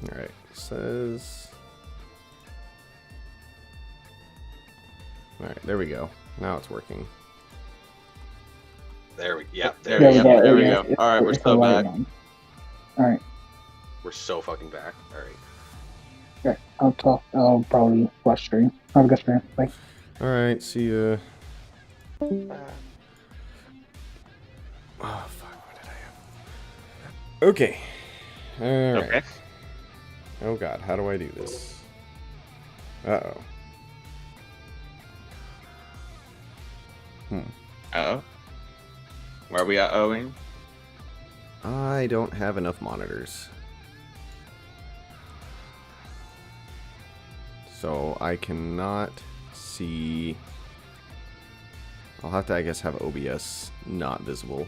Alright, says... Alright, there we go. Now it's working. There we go. There we go. All right, we're so back. All right. We're so fucking back. All right. Okay. I'll probably flash stream. Have a good stream. Bye. Alright, see ya. Oh, fuck. What did I have? Okay. Alright. Okay. Oh god, how do I do this? Uh-oh. Uh-oh. Where are we at owing? I don't have enough monitors. So I cannot see... I'll have to, I guess, have OBS not visible.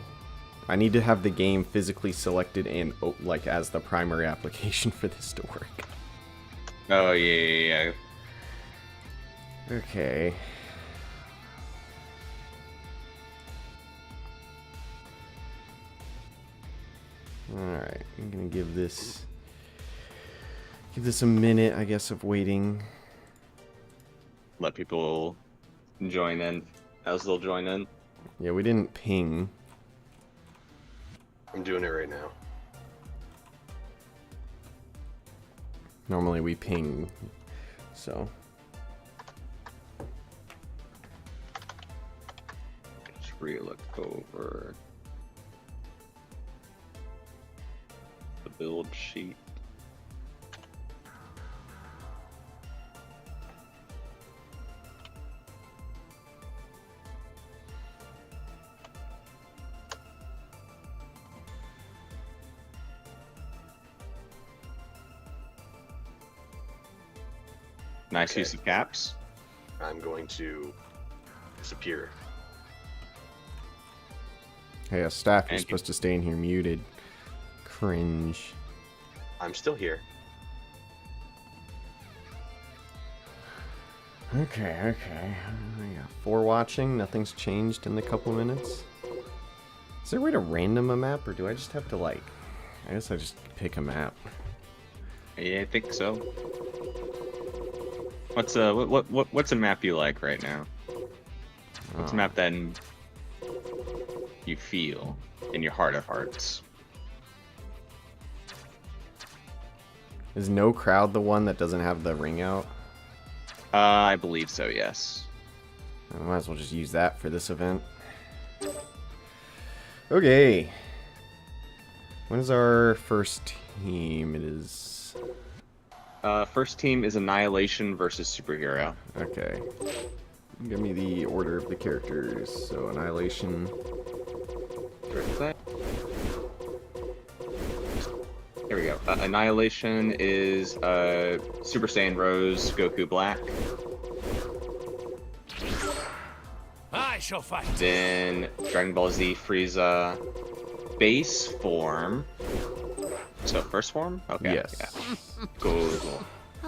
I need to have the game physically selected and, like, as the primary application for this to work. Oh, yeah. Okay. Alright, I'm gonna give this a minute, I guess, of waiting. Let people join in as they'll join in. Yeah, we didn't ping. I'm doing it right now. Normally we ping, so. Just re-look over the build sheet. Nice use of caps. I'm going to disappear. Hey, staff, you're Thank you. supposed to stay in here muted. Cringe. I'm still here. Okay. Yeah, 4 watching, nothing's changed in the couple minutes. Is there a way to random a map, or do I just have to, like... I guess I just pick a map. Yeah, I think so. What's a map you like right now? What's a map that you feel in your heart of hearts? Is No Crowd the one that doesn't have the ring out? I believe so, yes. I might as well just use that for this event. Okay. When is our first team? It is... First team is Annihilation versus Superhero. Okay. Give me the order of the characters. So, Annihilation. Here we go. Annihilation is Super Saiyan Rose, Goku Black. I shall fight. Then Dragon Ball Z Frieza base form. So first form? Okay. Yes. Yeah. Cool.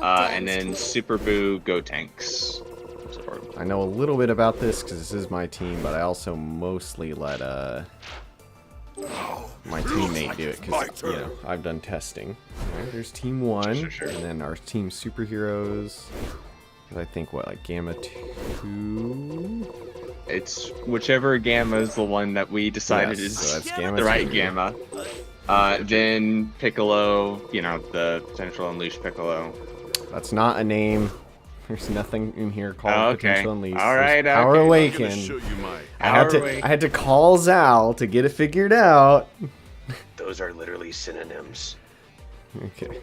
And then Super Boo Go Tanks. I know a little bit about this because this is my team, but I also mostly let my teammate do it because, you know, I've done testing. Alright, there's team 1, Sure. and then our team superheroes. I think, what, like Gamma 2? It's whichever Gamma is the one that we decided Yes, is so that's Gamma the right 2. Gamma. Then Piccolo, you know, the potential Unleashed Piccolo. That's not a name. There's nothing in here called Okay. Potential Unleashed. All right, There's Power okay. I'm gonna Awaken. show you my I had to call Zal to get it figured out. Those are literally synonyms. Okay.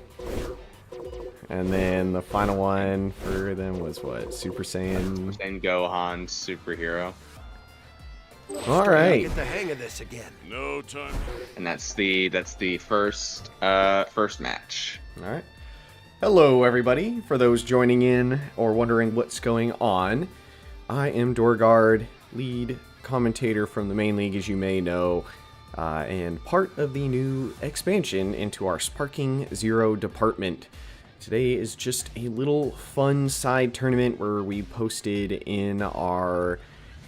And then the final one for them was what? Super Saiyan. Then Gohan, Superhero. All right. Get the hang of this again. No time. And that's the first match. All right. Hello, everybody. For those joining in or wondering what's going on, I am Dorgard, lead commentator from the main league, as you may know, and part of the new expansion into our Sparking Zero department. Today is just a little fun side tournament where we posted in our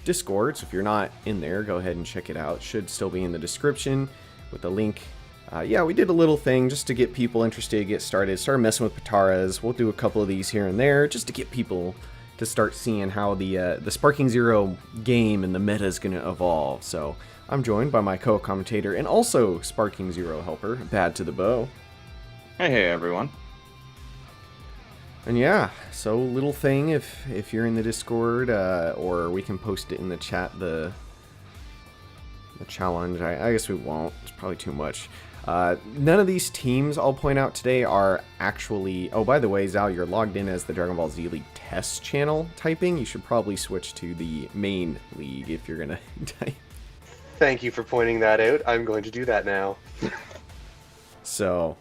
Discord, so if you're not in there, go ahead and check it out. It should still be in the description with a link yeah, we did a little thing just to get people interested, to get started. Started messing with Pataras. We'll do a couple of these here and there just to get people to start seeing how the Sparking Zero game and the meta is going to evolve. So I'm joined by my co-commentator and also Sparking Zero helper, Bad to the Bow. Hey everyone. And yeah, so little thing, if you're in the Discord, or we can post it in the chat, the challenge. I guess we won't. It's probably too much. None of these teams I'll point out today are actually... Oh, by the way, Zao, you're logged in as the Dragon Ball Z League test channel typing. You should probably switch to the main league if you're going to type. Thank you for pointing that out. I'm going to do that now. So,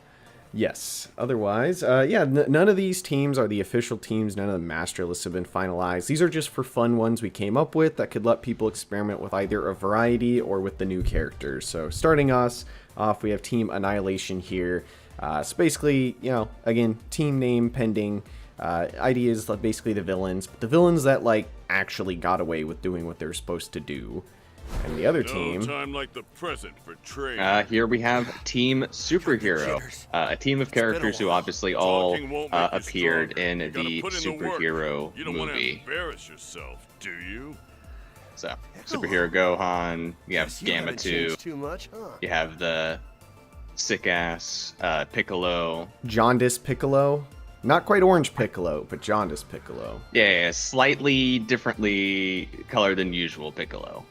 yes. Otherwise, yeah, none of these teams are the official teams. None of the master lists have been finalized. These are just for fun ones we came up with that could let people experiment with either a variety or with the new characters. So, starting us off, we have Team Annihilation here. So basically, you know, again, team name pending. Idea is basically the villains, but the villains that like actually got away with doing what they're supposed to do. And the other team. No time like the present for trade. Here we have Team Superhero, a team of characters who obviously all appeared in the superhero You don't want to movie. embarrass yourself, do you? So, Superhero Gohan, you have Guess you Gamma haven't 2, changed too much, huh? you have the sick-ass Piccolo. Jaundice Piccolo. Not quite orange Piccolo, but Jaundice Piccolo. Yeah, slightly differently colored than usual Piccolo.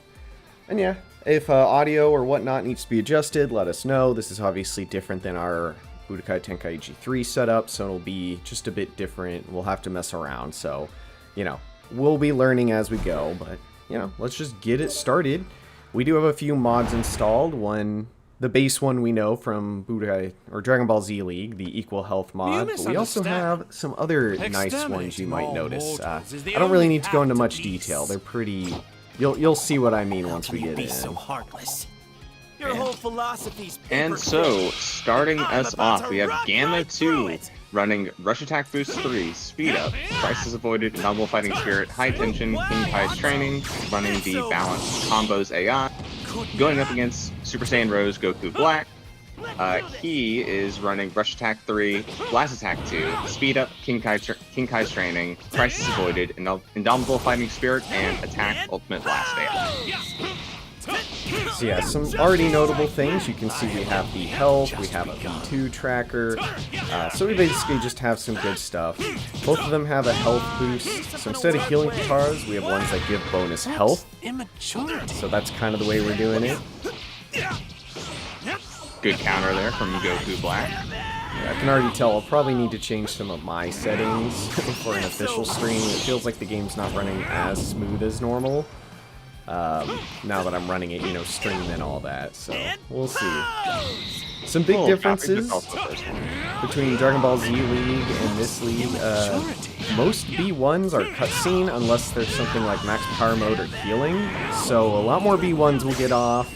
And yeah, if audio or whatnot needs to be adjusted, let us know. This is obviously different than our Budokai Tenkaichi 3 setup, so it'll be just a bit different. We'll have to mess around, so, you know, we'll be learning as we go, but, you know, let's just get it started. We do have a few mods installed. One, the base one we know from Budokai, or Dragon Ball Z League, the Equal Health mod, but we also have some other nice ones you might notice. I don't really need to go into much detail. They're pretty... You'll see what I mean once we get in. So heartless. Your whole philosophy's And so, starting us off, we have Gamma 2 running Rush Attack Boost 3, Speed Up, Crisis Avoided, Novel Fighting Spirit, High Tension, King Kai's Training, running the Balanced Combos AI, going up against Super Saiyan Rose Goku Black. He is running Rush Attack 3, Blast Attack 2, Speed Up, King Kai's Training, Crisis Avoided, Indomitable Fighting Spirit, and Attack Ultimate Blast AI. So yeah, some already notable things. You can see we have the health, we have a V2 tracker, so we basically just have some good stuff. Both of them have a health boost, so instead of healing Pataras, we have ones that give bonus health. So that's kind of the way we're doing it. Good counter there from Goku Black. Yeah, I can already tell I'll probably need to change some of my settings for an official stream. It feels like the game's not running as smooth as normal. Now that I'm running it, you know, stream and all that, so we'll see. Some big differences between Dragon Ball Z League and this league. Most B1s are cutscene unless there's something like max power mode or healing, so a lot more B1s will get off.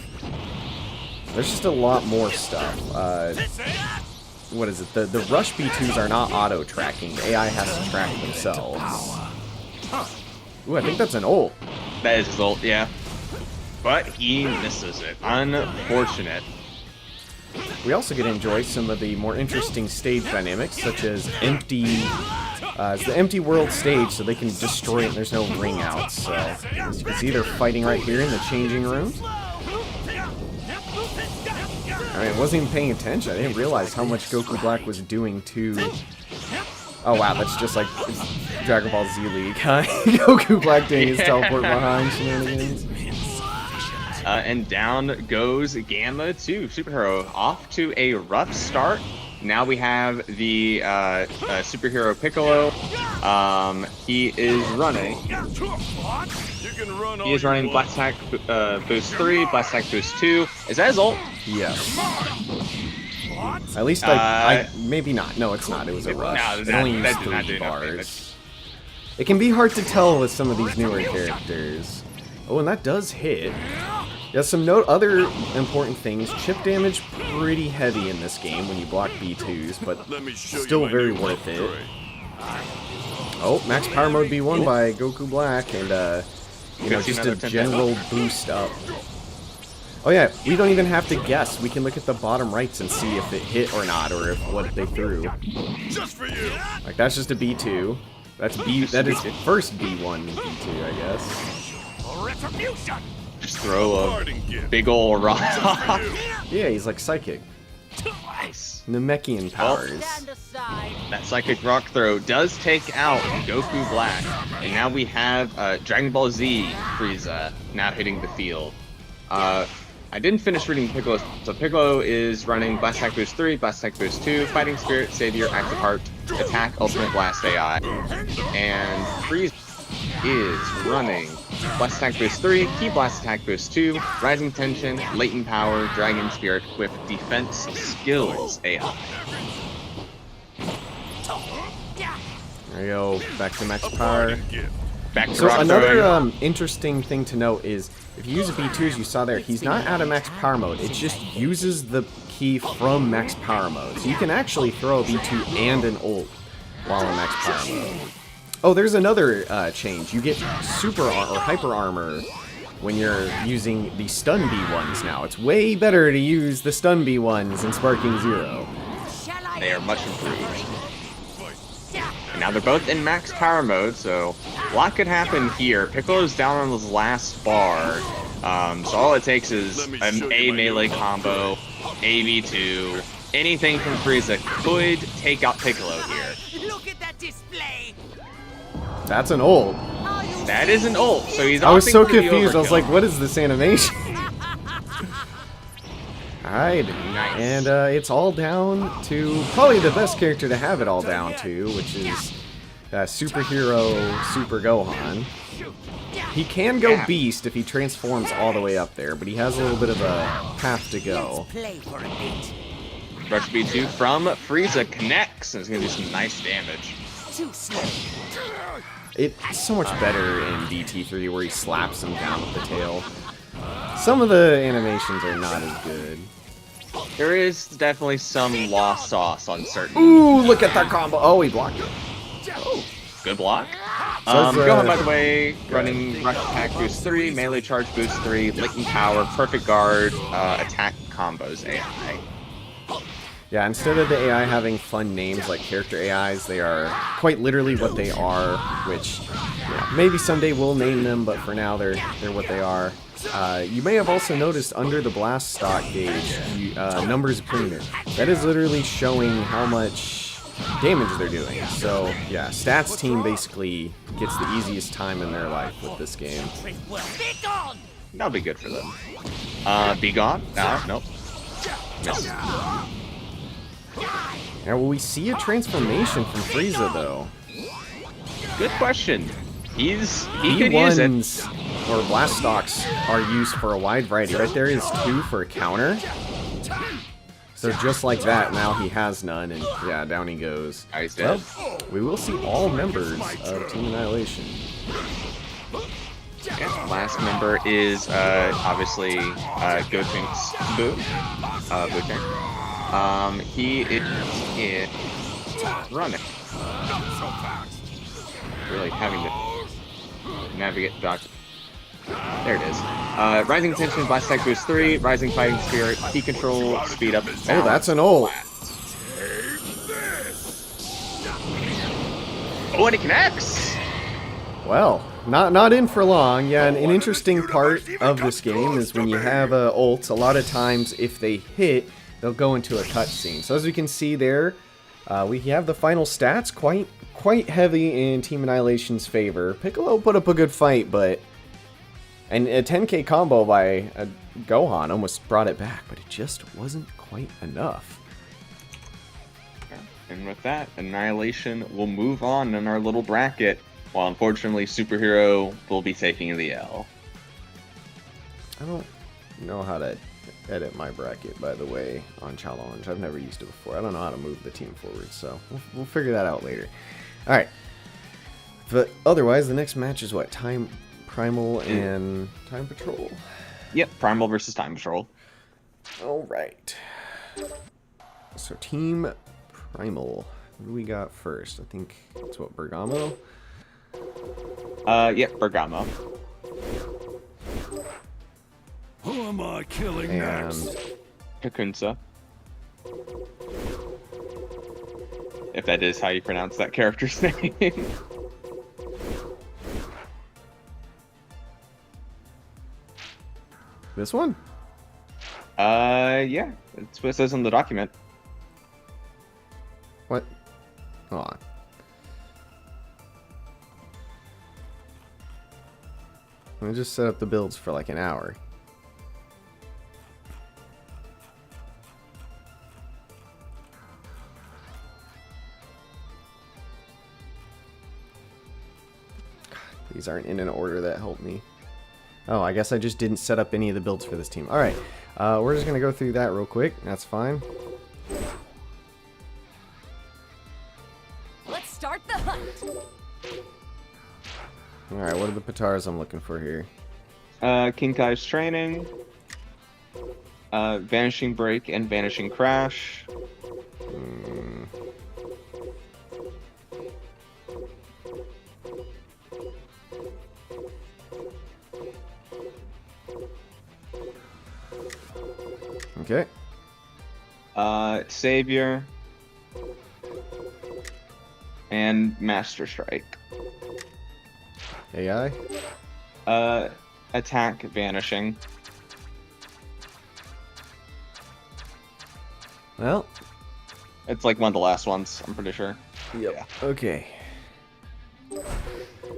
There's just a lot more stuff. What is it? The Rush B2s are not auto-tracking. The AI has to track themselves. Ooh, I think that's an ult. That is his ult, yeah. But he misses it. Unfortunate. We also get to enjoy some of the more interesting stage dynamics, such as empty... it's the empty world stage, so they can destroy it and there's no ring outs. So, as you can see, they're fighting right here in the changing room. I mean, I wasn't even paying attention. I didn't realize how much Goku Black was doing to... Oh wow, that's just like Dragon Ball Z League, huh? Goku Black doing his teleport behind shenanigans. And down goes Gamma 2. Superhero off to a rough start. Now we have the Superhero Piccolo. He is running. He is running Blast Attack Boost 3, Blast Attack Boost 2. Is that his ult? Yes. At least I maybe not. No, it's not. It was a rush. No, it only used 3 bars. It can be hard to tell with some of these newer characters. Oh, and that does hit. Yeah, some other important things. Chip damage pretty heavy in this game when you block B2s, but still very worth it. Oh, max power mode B1 by Goku Black, and you know, just a general boost up. Oh yeah, we don't even have to guess. We can look at the bottom rights and see if it hit or not, or if what they threw. Just for you. Like that's just a B2. That's B. That is first B1, B2, I guess. Retribution. Just throw a Parting gift. big ol' rock. Yeah, he's like psychic. Nice. Namekian powers. That psychic rock throw does take out Goku Black, and now we have Dragon Ball Z Frieza now hitting the field. I didn't finish reading Piccolo, so Piccolo is running Blast Attack Boost 3, Blast Attack Boost 2, Fighting Spirit, Savior, Active Heart, Attack, Ultimate Blast AI, and Frieza is running Blast Attack Boost 3, Key Blast Attack Boost 2, Rising Tension, Latent Power, Dragon Spirit with Defense Skills AI. There you go. Back to max power. Parting gift. Back to So rock another throwing. interesting thing to note is if you use a B2 as you saw there, he's not out of max power mode. It just uses the key from max power mode. So you can actually throw a B2 and an ult while in max power mode. Oh, there's another change. You get super or hyper armor when you're using the stun B1s now. It's way better to use the stun B1s in Sparking Zero. They are much improved. And now they're both in max power mode, so a lot could happen here. Piccolo's down on his last bar, so all it takes is an A melee combo, AB2, anything from Frieza could take out Piccolo here. Look at that display. That's an ult. That is an ult, so he's I was opting so for the confused. I was overkill. like, what is this animation? Alright, Nice. and it's all down to probably the best character to have it all down to, which is superhero Super Gohan. He can go Yeah. Beast if he transforms all the way up there, but he has a little bit of a path to go. Play for a bit. Rush B2 from Frieza connects, and it's going to do some nice damage. Too slow. It's so much better in DT3 where he slaps him down with the tail. Some of the animations are not as good. There is definitely some lost sauce on certain. Ooh, look at that combo. Oh, he blocked it. Good block. Says, Gohan, by the way, running Rush Attack Boost 3, Melee Charge Boost 3, Latent Power, Perfect Guard, Attack Combos AI. Yeah, instead of the AI having fun names like character AIs, they are quite literally what they are, which maybe someday we'll name them, but for now they're what they are. You may have also noticed under the blast stock gauge, numbers appearing there. That is literally showing how much damage they're doing. So yeah, stats team basically gets the easiest time in their life with this game. That'll be good for them. Be gone? No, nope. Missed. Now, will we see a transformation from Frieza though? Good question. He could use it. B1s or blast stocks are used for a wide variety. Right there is 2 for a counter. So just like that, now he has none, and yeah, down he goes. Oh, he's dead. Well, we will see all members of Team Annihilation. Yeah, last member is obviously Gotenks Boo. He is running. Really having to navigate back. There it is. Rising Tension, Blast Attack Boost 3, Rising Fighting Spirit, Key Control, Speed Up. Oh, that's an ult. Oh, and it connects! Well, not in for long. Yeah, an interesting part of this game is when you have ults, a lot of times if they hit, they'll go into a cutscene. So as we can see there, we have the final stats quite heavy in Team Annihilation's favor. Piccolo put up a good fight, but and a 10k combo by Gohan almost brought it back, but it just wasn't quite enough. And with that, Annihilation will move on in our little bracket, while unfortunately Superhero will be taking the L. I don't know how to edit my bracket, by the way, on Challenge. I've never used it before. I don't know how to move the team forward, so we'll figure that out later. Alright. But otherwise, the next match is what? Primal and Time Patrol? Yep, Primal versus Time Patrol. Alright. So Team Primal. What do we got first? I think it's what, Bergamo? Yep, Bergamo. Who am am I killing and next? Kakunsa. If that is how you pronounce that character's name. this one. Yeah. That's what it says on the document. What? Hold on. I just set up the builds for like an hour. These aren't in an order that helped me. Oh, I guess I just didn't set up any of the builds for this team. Alright, we're just going to go through that real quick. That's fine. Let's start the hunt. Alright, what are the Patars I'm looking for here? Kinkai's Training, Vanishing Break and Vanishing Crash. Okay. Savior. And Master Strike. AI? Attack Vanishing. Well. It's like one of the last ones, I'm pretty sure. Yep. Yeah. Okay.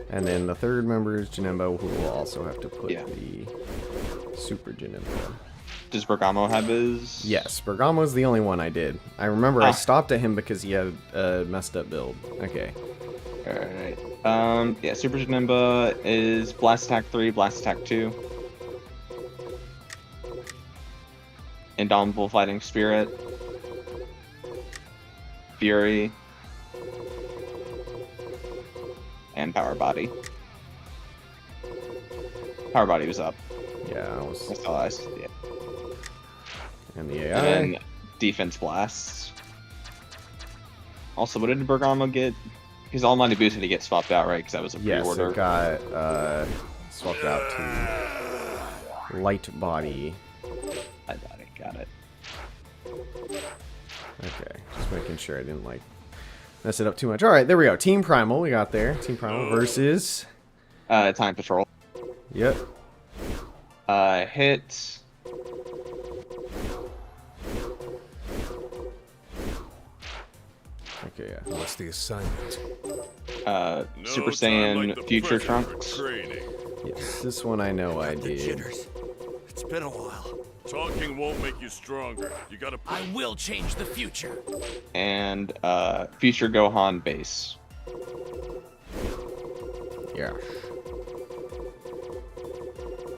And then the third member is Janemba, who will also have to put the Super Janemba. Does Bergamo have his? Yes, Bergamo's the only one I did. I remember I stopped at him because he had a messed up build. Okay. Alright. Yeah, Super Janemba is Blast Attack 3, Blast Attack 2. Indomitable Fighting Spirit. Fury. And Power Body. Power Body was up. Yeah, I was. That's all I said, yeah. And the AI. And then Defense Blasts. Also, what did Bergamo get? His Almighty Boost had to get swapped out, right? Because that was a pre-order. Yes, it got swapped out to Light Body. Light Body, got it. Okay, just making sure I didn't like mess it up too much. All right, there we go. Team Primal, we got there. Team Primal versus. Time Patrol. Yep. Hit. Okay, yeah. What's the assignment? Super Saiyan Future Trunks. Yes, this one I know I did. Jitters. It's been a while. Talking won't make you stronger. You gotta I will change the future. And Future Gohan Base. Yeah.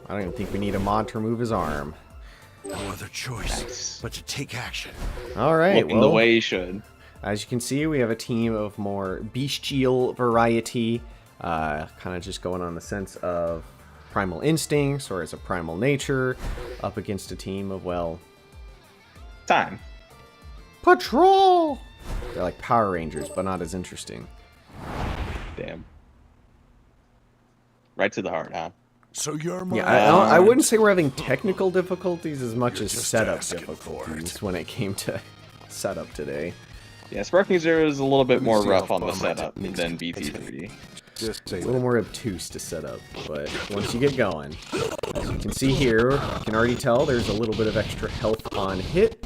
I don't even think we need a mod to remove his arm. No other choice Nice. but to take action. All right, Looking the way you should. as you can see, we have a team of more bestial variety, kind of just going on the sense of primal instincts or as a primal nature, up against a team of, well, Time. Patrol! They're like Power Rangers, but not as interesting. Damn. Right to the heart, huh? So you're my Yeah, I wouldn't say we're having technical difficulties as much as just setup asking for difficulties when it came to setup today. Yeah, Sparking Zero is a little bit more see rough how on the far my setup than BT3. just A say little more obtuse to set up, but once you get going, as you can see here, you can already tell there's a little bit of extra health on hit.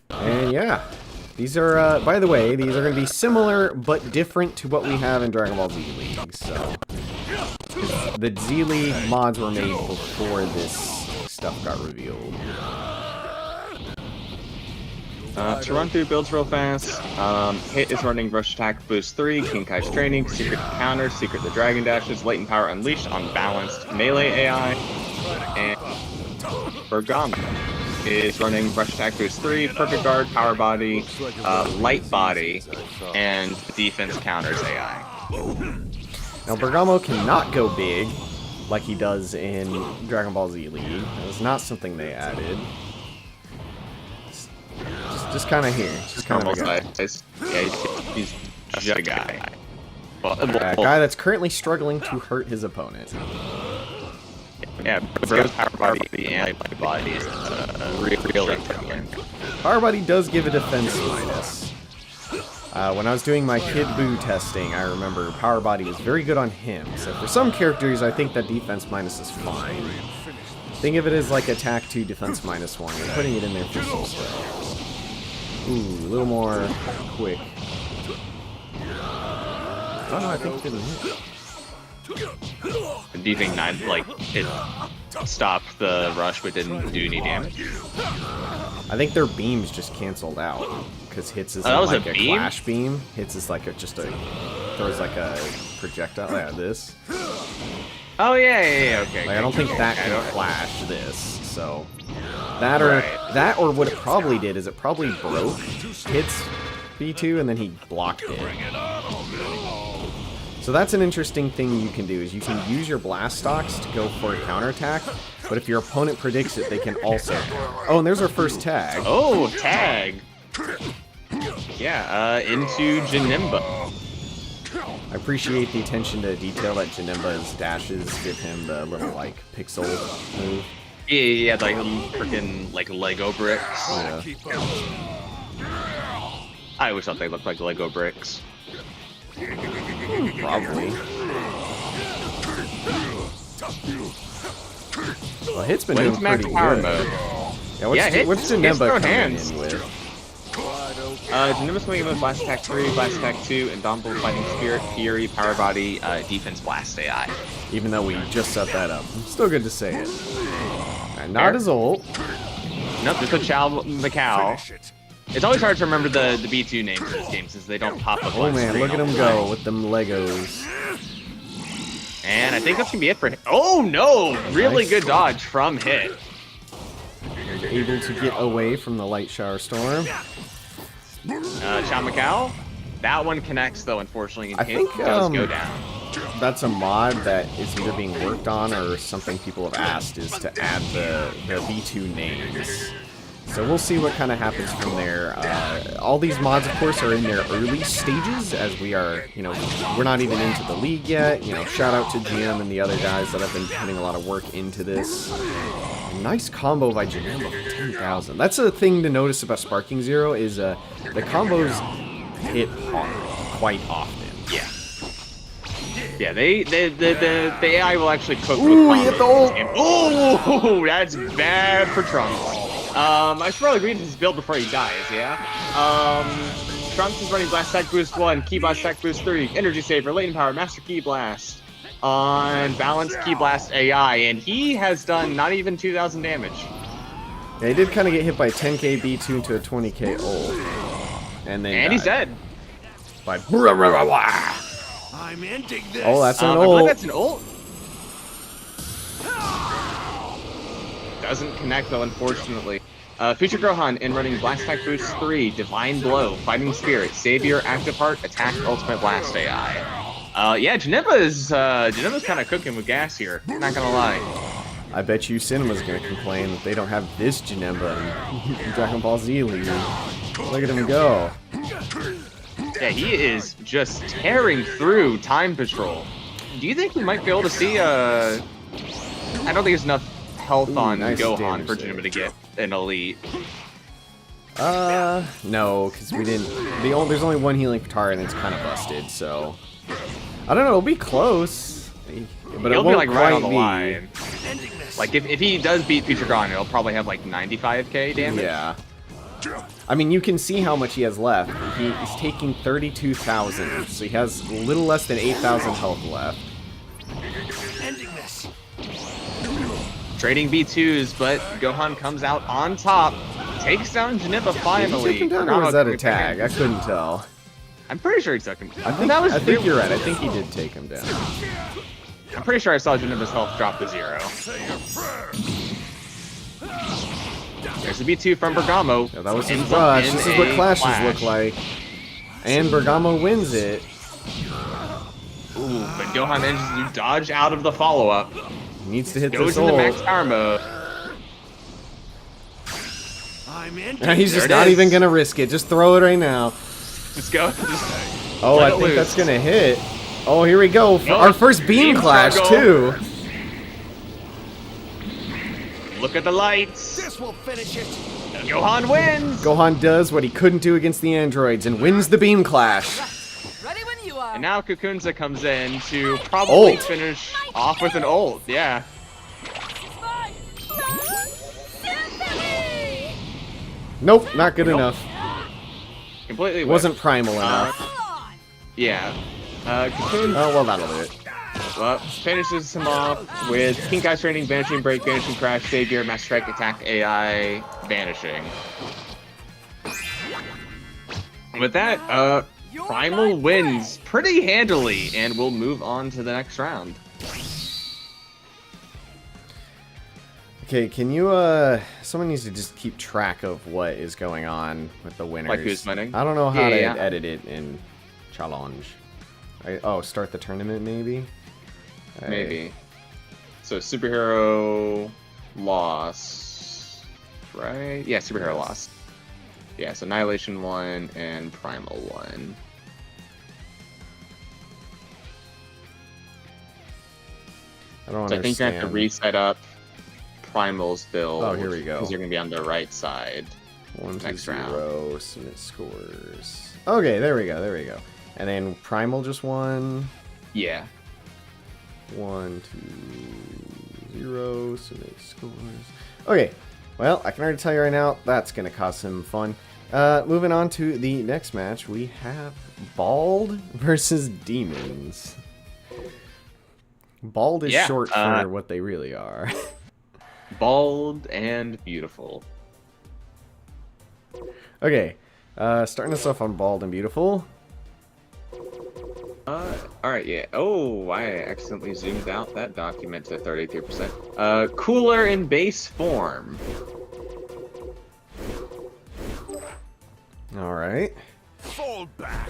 And yeah, these are, by the way, these are going to be similar but different to what we have in DragonBall Z League. So, the Z League mods were made before this stuff got revealed. To run through builds real fast, Hit is running Rush Attack Boost 3, Kinkai's Training, Secret Counter, Secret the Dragon Dashes, Latent Power Unleashed on Balanced Melee AI, and Bergamo is running Rush Attack Boost 3, Perfect Guard, Power Body, Light Body, and Defense Counters AI. Now, Bergamo cannot go big like he does in Dragon Ball Z League. That was not something they added. Just kind of here. Just kind of a Normal guy. size. Yeah, he's just a guy. A guy that's currently struggling to hurt his opponent. Yeah, Bro's power body and light body is really troubling. Power Body does give a defense minus. When I was doing my Kid Buu testing, I remember Power Body was very good on him. So for some characters, I think that defense minus is fine. Think of it as like attack 2, defense minus 1. You're putting it in there for some stuff. Ooh, a little more quick. Oh no, I think it didn't hit. Do you think it stopped the rush but didn't do any damage? I think their beams just canceled out because hits is that was like a a beam? flash beam. Hits is like throws like a projectile. Yeah, this. Oh yeah, okay. Like, I don't think that can flash this. So that or what it probably did is it probably broke hits B2 and then he blocked it. So that's an interesting thing you can do, is you can use your blast stocks to go for a counterattack, but if your opponent predicts it, they can also... Oh, and there's our first tag. Oh, tag! Yeah, into Janemba. I appreciate the attention to detail that Janemba's dashes give him the little, like, pixel move. Yeah, like freaking like Lego bricks. Yeah. I always thought they looked like Lego bricks. Probably. Well, Hit's been doing max pretty power good. mode? Yeah, what's Janemba coming hands. in with? Janemba's coming in with Blast Attack 3, Blast Attack 2, Indomitable Fighting Spirit, Fury, Power Body, Defense Blast AI. Even though we just set that up. Still good to say it. And not his ult. Nope, just a Chow Macau. It's always hard to remember the B2 names in this game since they don't pop up on Oh man, screen look at all him the go time. with them Legos. And I think that's gonna be it for him. Oh no! Really Nice. good dodge from Hit. Able to get away from the light shower storm. Chow Macau. That one connects though, unfortunately, and I Hit think, does go down. That's a mod that is either being worked on or something people have asked, is to add the V2 names. So we'll see what kind of happens from there. All these mods, of course, are in their early stages, as we are, we're not even into the league yet. Shout out to GM and the other guys that have been putting a lot of work into this. Nice combo by Janemba for 10,000. That's a thing to notice about Sparking Zero, is the combos hit hard quite often. Yeah. Yeah, the AI will actually cook with Ooh, he hit the ult. Oh, that's bad for Trunks. I should probably read his build before he dies, yeah? Trunks is running Blast Attack Boost 1, Key Blast Attack Boost 3, Energy Saver, Latent Power, Master Key Blast, on Balanced Key Blast AI, and he has done not even 2,000 damage. Yeah, he did kind of get hit by 10k B2 into a 20k ult. And then And he's dead. By I'm ending this. Oh, that's an I believe ult. that's an ult. Doesn't connect though, unfortunately. Future Gohan in running Blast Attack Boost 3, Divine Blow, Fighting Spirit, Savior, Active Heart, Attack, Ultimate Blast AI. Yeah, Janemba's kind of cooking with gas here. Not gonna lie. I bet you Cinema's gonna complain that they don't have this Janemba in Dragon Ball Z League. Look at him go. Yeah, he is just tearing through Time Patrol. Do you think we might be able to see I don't think there's enough health on nice Gohan damage for there. Janemba to get an elite. No, because we didn't. There's only one healing Katara, and it's kind of busted. So I don't know. It'll be close, but He'll it be won't like right on the quite line. Like if he does beat Future Gohan, it'll probably have like 95k damage. Yeah. I mean, you can see how much he has left. He's taking 32,000, so he has a little less than 8,000 health left. Ending this. Trading B2s, but Gohan comes out on top, takes down Janemba finally. Did he take him down, or was that a tag? I couldn't tell. I'm pretty sure he took him. I think you're right. I think he did take him down. I'm pretty sure I saw Janemba's health drop to 0. There's a B2 from Bergamo. Yeah, that was his Ends up rush. in This is what a clashes flash. look like. And Bergamo wins it. Ooh, but Gohan manages to dodge out of the follow-up. He needs to hit Goes this into max ult. power mode. I'm ending And he's There just it not is. even gonna risk it. Just throw it right now. Let's go. Oh, Let I it think loose. that's gonna hit. Oh, here we go. No, Our first beam beam clash, struggle. too. Look at the lights. This will finish it. Gohan wins. Gohan does what he couldn't do against the androids and wins the beam clash. Ready when you are. And now Kakunza comes in to probably Ult. finish off with an ult. Yeah. Nope, not good enough. Completely It wasn't primal enough. Yeah. Cocoon Oh, well, that'll do it. finishes him off with King Kai's training, Vanishing Break, Vanishing Crash, Savior, Mass Strike, Attack, AI, Vanishing. With that, Primal wins pretty handily, and we'll move on to the next round. Okay, can you, someone needs to just keep track of what is going on with the winners. Like who's winning? I don't know how Yeah. to edit it in Challenge. Oh, start the tournament, maybe? Maybe. So, Superhero lost, right? Yeah, Superhero lost. Yeah, so Annihilation won, and Primal won. I don't So I think you understand. have to reset up Primal's build. Oh, here we go. Because you're going to be on the right side. 1, 2, next 0, submit scores. Okay, there we go, there we go. And then Primal just won. Yeah. 1, 2, 0, submit scores. Okay, well, I can already tell you right now, that's going to cause some fun. Moving on to the next match, we have Bald versus Demons. Bald is Yeah, short for what they really are. Bald and beautiful. Okay, starting us off on Bald and Beautiful. Alright, yeah. Oh, I accidentally zoomed out that document to 33%. Cooler in base form. Alright. Fall back.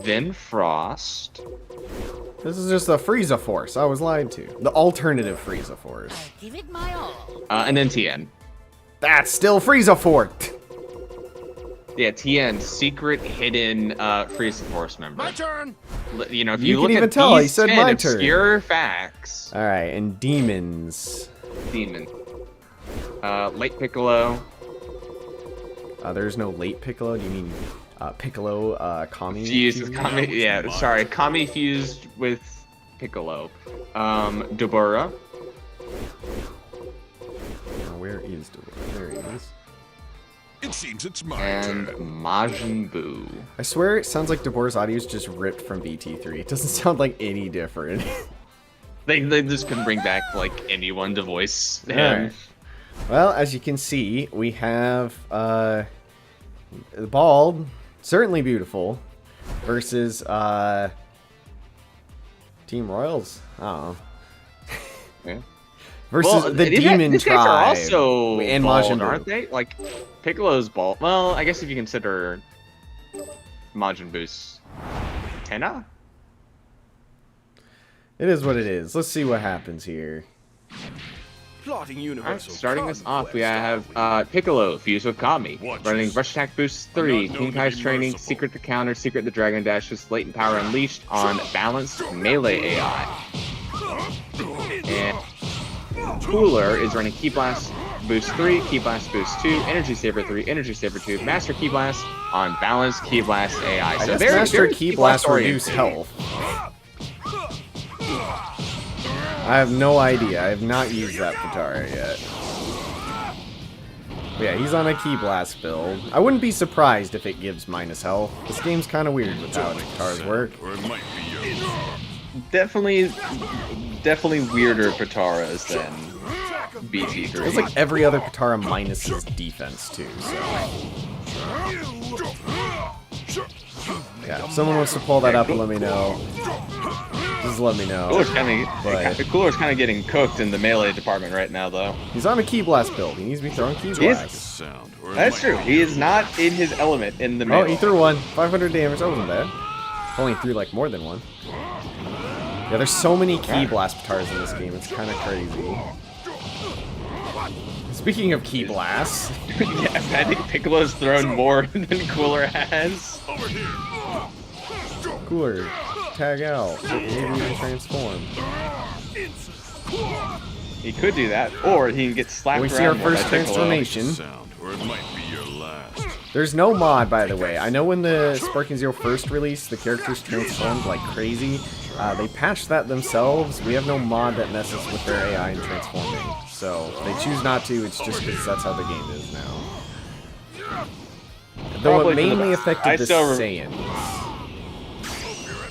Then Frost. This is just a Frieza Force. I was lied to. The alternative Frieza Force. Give it my all. And then Tien. That's still Frieza Force. Yeah, Tien, secret hidden Frieza Force member. My turn. You know, if You you, can look even at tell, he these said 10 my turn. obscure facts. Alright, and Demons. Demon. Late Piccolo. There's no late Piccolo. Do you mean Piccolo Kami? Fused with Kami. Yeah, sorry. Kami fused with Piccolo. Dobura. Where is Dobura? There he is. It seems it's my And turn. Majin Buu. I swear it sounds like Dobura's audio is just ripped from BT3. It doesn't sound like any different. They just couldn't bring back, like, anyone to voice him. Alright. Well, as you can see, we have Bald, certainly beautiful, versus Team Royals. I don't know. Yeah. Versus the Demon these Tribe. guys are also and bald, Majin Buu. aren't they? Like, Piccolo's bald. Well, I guess if you consider Majin Buu's antenna? It is what it is. Let's see what happens here. Plotting Alright, universal. starting us off, we conquest, have Piccolo fused with Kami, Watch running this. Rush Attack Boost I'm 3, not known King to Kai's be training, merciful. Secret the Counter, Secret the Dragon Dashes, Latent Power Unleashed on balanced melee AI. And Cooler is running Ki Blast Boost 3, Ki Blast Boost 2, Energy Saver 3, Energy Saver 2, Master Ki Blast on balanced Ki Blast AI. I So guess very, Master very Ki Blast reduce oriented. health. I have no idea. I have not used that Katara yet. But yeah, he's on a Ki Blast build. I wouldn't be surprised if it gives minus health. This game's kind of weird with how Katara's work. Or it might be yours. Definitely weirder Kataras than BT3. It's like every other Katara minus his defense too, so... Yeah, if someone wants to pull that up and let me know, just let me know. Cooler's kind of getting cooked in the melee department right now, though. He's on a Ki Blast build. He needs to be throwing Ki Blast. Sound. Or it That's might true. be He is not in his element in the Oh, melee. he threw one. 500 damage. That wasn't bad. Only threw like more than one. Yeah, there's so many Ki Blast Katars in this game. It's kind of crazy. Speaking of Ki Blasts, Yeah, I think Piccolo's thrown more than Cooler has. over here. Cooler, tag out. Maybe we can transform. He could do that, or he can get slapped We around. see our more first by Piccolo. transformation. Sound, or it might be your last. There's no mod, by the way. I know when the Sparking Zero first released, the characters transformed like crazy. They patched that themselves. We have no mod that messes with their AI and transforming. So they choose not to. It's just because that's how the game is now. Though Probably it for the mainly best. affected I the still Saiyans.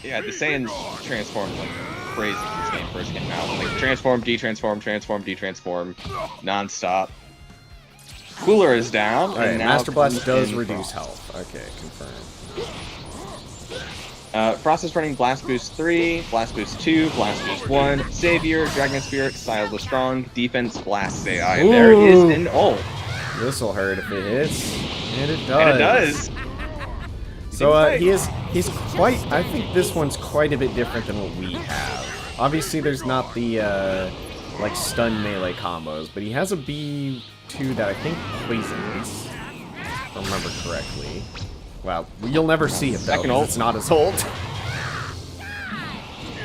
Yeah, the Saiyans transformed like crazy when this game first came out. Like transform, detransform, transform, detransform, non-stop. Cooler is down. Alright, and now Master Blast comes does in reduce Frost. health. Okay, confirmed. Frost is running Blast Boost 3, Blast Boost 2, Blast Boost 1, Savior, Dragon Spirit, Style the Strong, Defense, Blast AI. There is Ooh. an ult. This'll hurt if it hits. And it does. And it does. So he's quite, I think this one's quite a bit different than what we have. Obviously there's not the like stun melee combos, but he has a B2 that I think poisons, if I remember correctly. Well, you'll never see it though, Second 'cause ult. it's not his ult.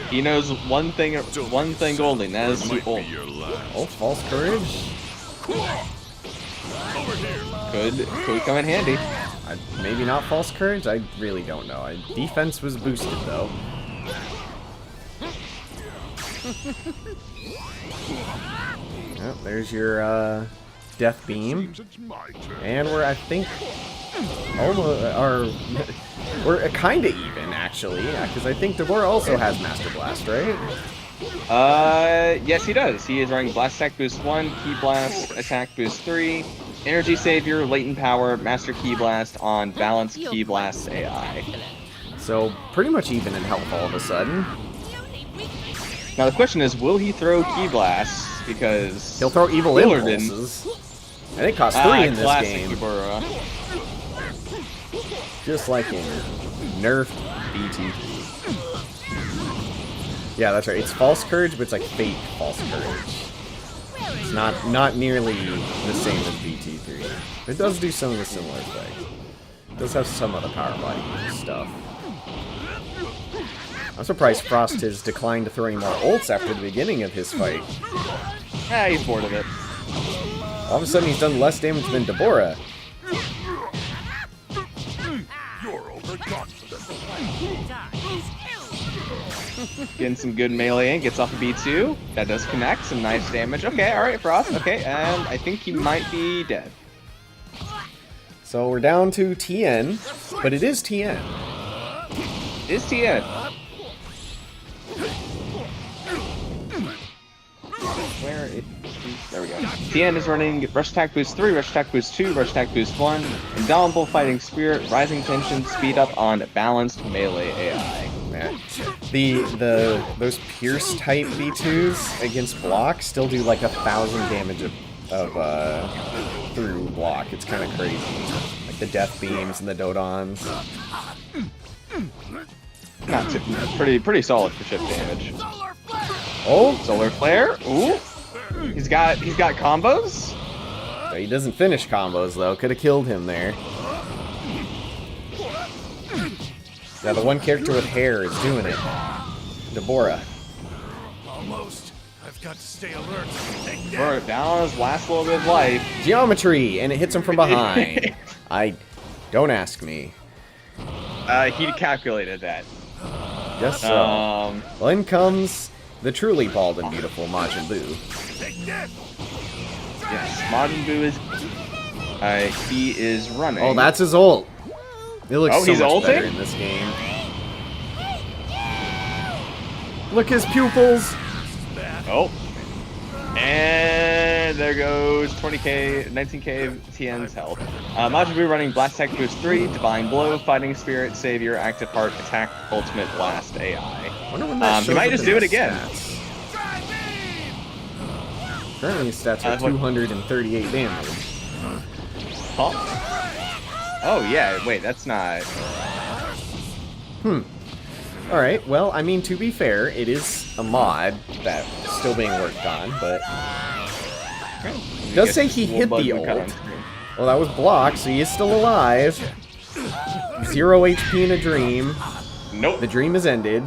He knows one thing only, and that is the ult. Oh, false courage? Could come in handy. Maybe not false courage? I really don't know. Defense was boosted though. Oh, there's your death beam. It's my turn. And we're, I think, almost, we're kind of even, actually, because I think Deborah also has Master Blast, right? Yes he does. He is running Blast Attack Boost 1, Key Blast, Attack Boost 3, Energy Savior, Latent Power, Master Key Blast on Balanced Key Blast AI. So, pretty much even in health all of a sudden. Now the question is, will he throw Key Blasts? Because He'll throw Evil Cooler didn't. Impulses. And it costs 3 in this classic game. Deborah. Just like in nerfed BT. Yeah, that's right. It's false courage, but it's like fake false courage. It's not nearly the same as BT3. It does do some of the similar things. It does have some of the power body stuff. I'm surprised Frost has declined throwing more ults after the beginning of his fight. Ah, he's bored of it. All of a sudden he's done less damage than Deborah. You're overconfident. Getting some good melee in, gets off a B2. That does connect, some nice damage. Okay, alright, Frost. Okay, and I think he might be dead. So we're down to TN, but it is TN. Is TN? Where is... There we go. TN is running Rush Attack Boost 3, Rush Attack Boost 2, Rush Attack Boost 1, Indomitable Fighting Spirit, Rising Tension, Speed Up on Balanced Melee AI. Man. Those Pierce type B2s against block still do like 1,000 damage of through block. It's kind of crazy. Like the death beams and the Dodons. Not too, pretty solid for chip damage. Oh, Solar Flare. Ooh. He's got combos. he doesn't finish combos though. Could have killed him there. Yeah, the one character with hair is doing it. Deborah. Almost. I've got to stay alert. Take We're that. down on his last little bit of life. Geometry, and it hits him from behind. Don't ask me. He calculated that. Just so. Well, in comes the truly bald and beautiful Majin Buu. Take that. Yes, Majin Buu is. He is running. Oh, that's his ult. It looks Oh, so he's much better ulting? in this game. Look his pupils. Oh. And there goes 20k, 19k TN's health. Majin Buu running Blast Attack Boost 3, Divine Blow, Fighting Spirit, Savior, Active Heart, Attack, Ultimate Blast AI. Wonder when that He shows might up just in do it his again. stats. Currently his stats are What? 238 damage. Huh? Oh yeah, wait, that's not... Alright, well, I mean, to be fair, it is a mod that's still being worked on, but... It does say he hit the ult. Well, that was blocked, so he is still alive. 0 HP in a dream. Nope. The dream is ended.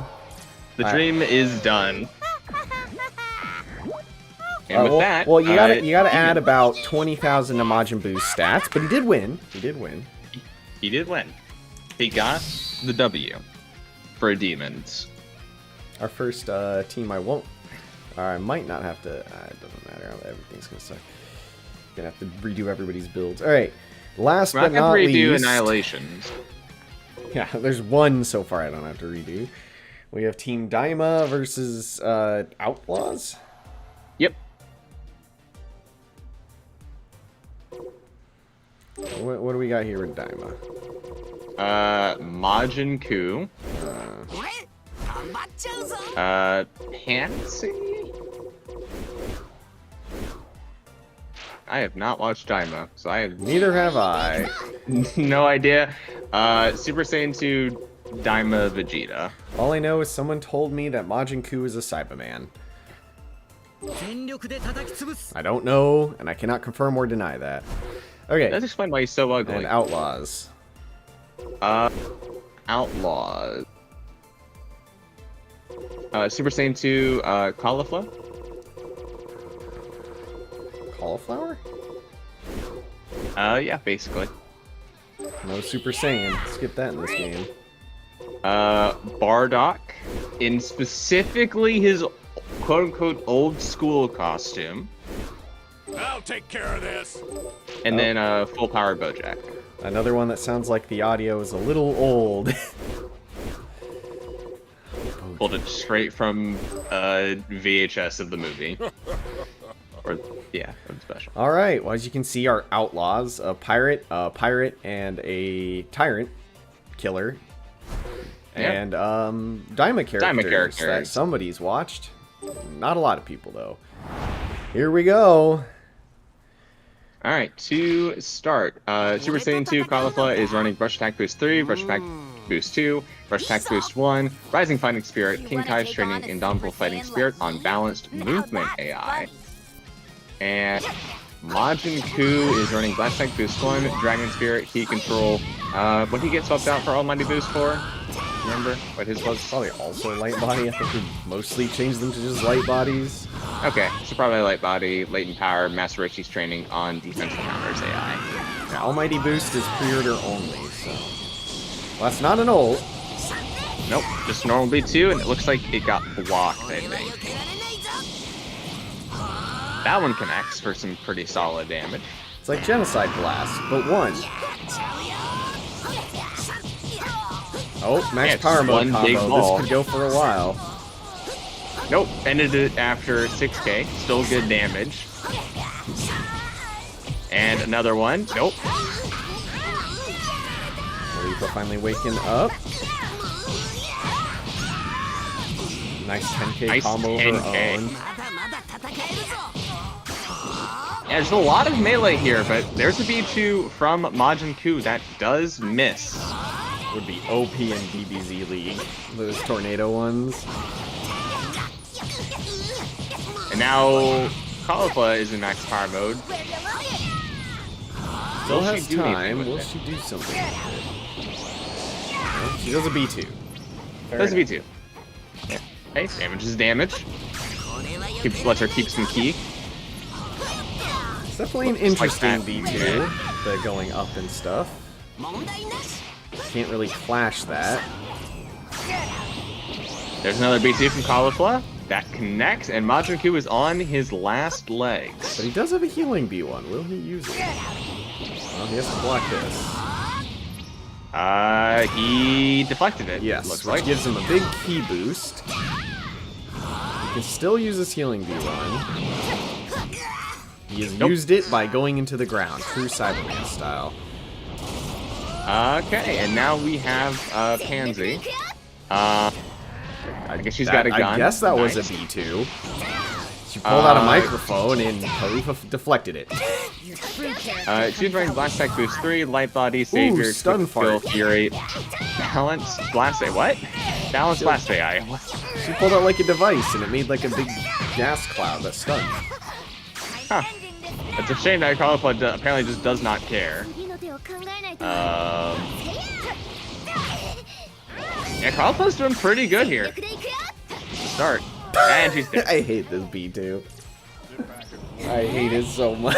The dream is done. And with that, well, you gotta add about 20,000 to Majin Buu's stats, but he did win. He did win. He did win. He got the W for Demons. Our first team, I might not have to. It doesn't matter. Everything's gonna suck. Gonna have to redo everybody's builds. All right. Last but not least, redo Annihilations. Yeah, there's one so far I don't have to redo. We have Team Daima versus Outlaws. Yep. What do we got here with Daima? Majin Ku. Pansy? I have not watched Daima, so I have Neither have I. no idea. Super Saiyan 2 Daima Vegeta. All I know is someone told me that Majin Ku is a Cyberman. I don't know, and I cannot confirm or deny that. Okay. Let's explain why he's so ugly. And Outlaws. Outlaws. Super Saiyan 2 Cauliflower? Cauliflower? Yeah, basically. No Super Saiyan. Skip that in this game. Bardock, in specifically his quote-unquote old school costume. I'll take care of this. And then full power Bojack. Another one that sounds like the audio is a little old. Pulled it straight from VHS of the movie. Or, yeah, of the special. Alright, well, as you can see, our Outlaws, a pirate, and a tyrant killer. Yeah. And Daima characters that characters. somebody's watched. Not a lot of people, though. Here we go. Alright, to start, Super Saiyan 2 Cauliflower is running Rush Attack Boost 3, Rush Attack Boost 2, Rush Attack Boost 1, Rising Fighting Spirit, King Kai's Training Indomitable Fighting Spirit on Balanced Movement AI. And Majin Ku is running Blast Attack Boost 1, Dragon Spirit, Heat Control. What he gets swapped out for Almighty Boost for? Remember what his was? Probably also light body. I think we mostly changed them to just light bodies. Okay, so probably light body, latent power, Master Roshi's training on defensive counters AI. Yeah, Almighty Boost is pre-order only, so... Well, that's not an ult. Nope, just normal B2, and it looks like it got blocked, I think. That one connects for some pretty solid damage. It's like Genocide Blast, but one. Oh, max power mode one big combo. ball. This could go for a while. Nope, ended it after 6k. Still good damage. And another one. Nope. Reaper finally waking up. Nice 10k Nice combo 10K. of her own. Yeah, there's a lot of melee here, but there's a B2 from Majin Ku that does miss. Would be OP in DBZ League. Those tornado ones. And now Cauliflower is in max power mode. Still Will has she do anything time. with Will it? she do something with it? No, she does a B2. Does a B2. Yeah. Hey, damage is damage. Lets her keep some key. It's definitely an interesting that. B2. The going up and stuff. Can't really clash that. There's another B2 from Cauliflower. That connects, and Majin Ku is on his last legs. But he does have a healing B1. Will he use it? Well, he has to block this. He deflected it. Yes, looks which like. gives him a big key boost. He can still use his healing B1. He has used it by going into the ground, true Cyberman style. Okay, and now we have Pansy. I guess she's got a gun. I guess that was a Nice. B2. She pulled out a microphone and Khalifa deflected it. She's running Blast Attack Boost 3, Light Body, Savior, Ooh, stun Quick Skill, fart. Fury, Balance, Blast AI. What? Balance Blast AI. What? She pulled out like a device and it made like a big gas cloud that stunned. Huh. It's a shame that Cauliflower apparently just does not care. Yeah, Cauliflower's doing pretty good here. To start. And she's dead. I hate this B2. I hate it so much.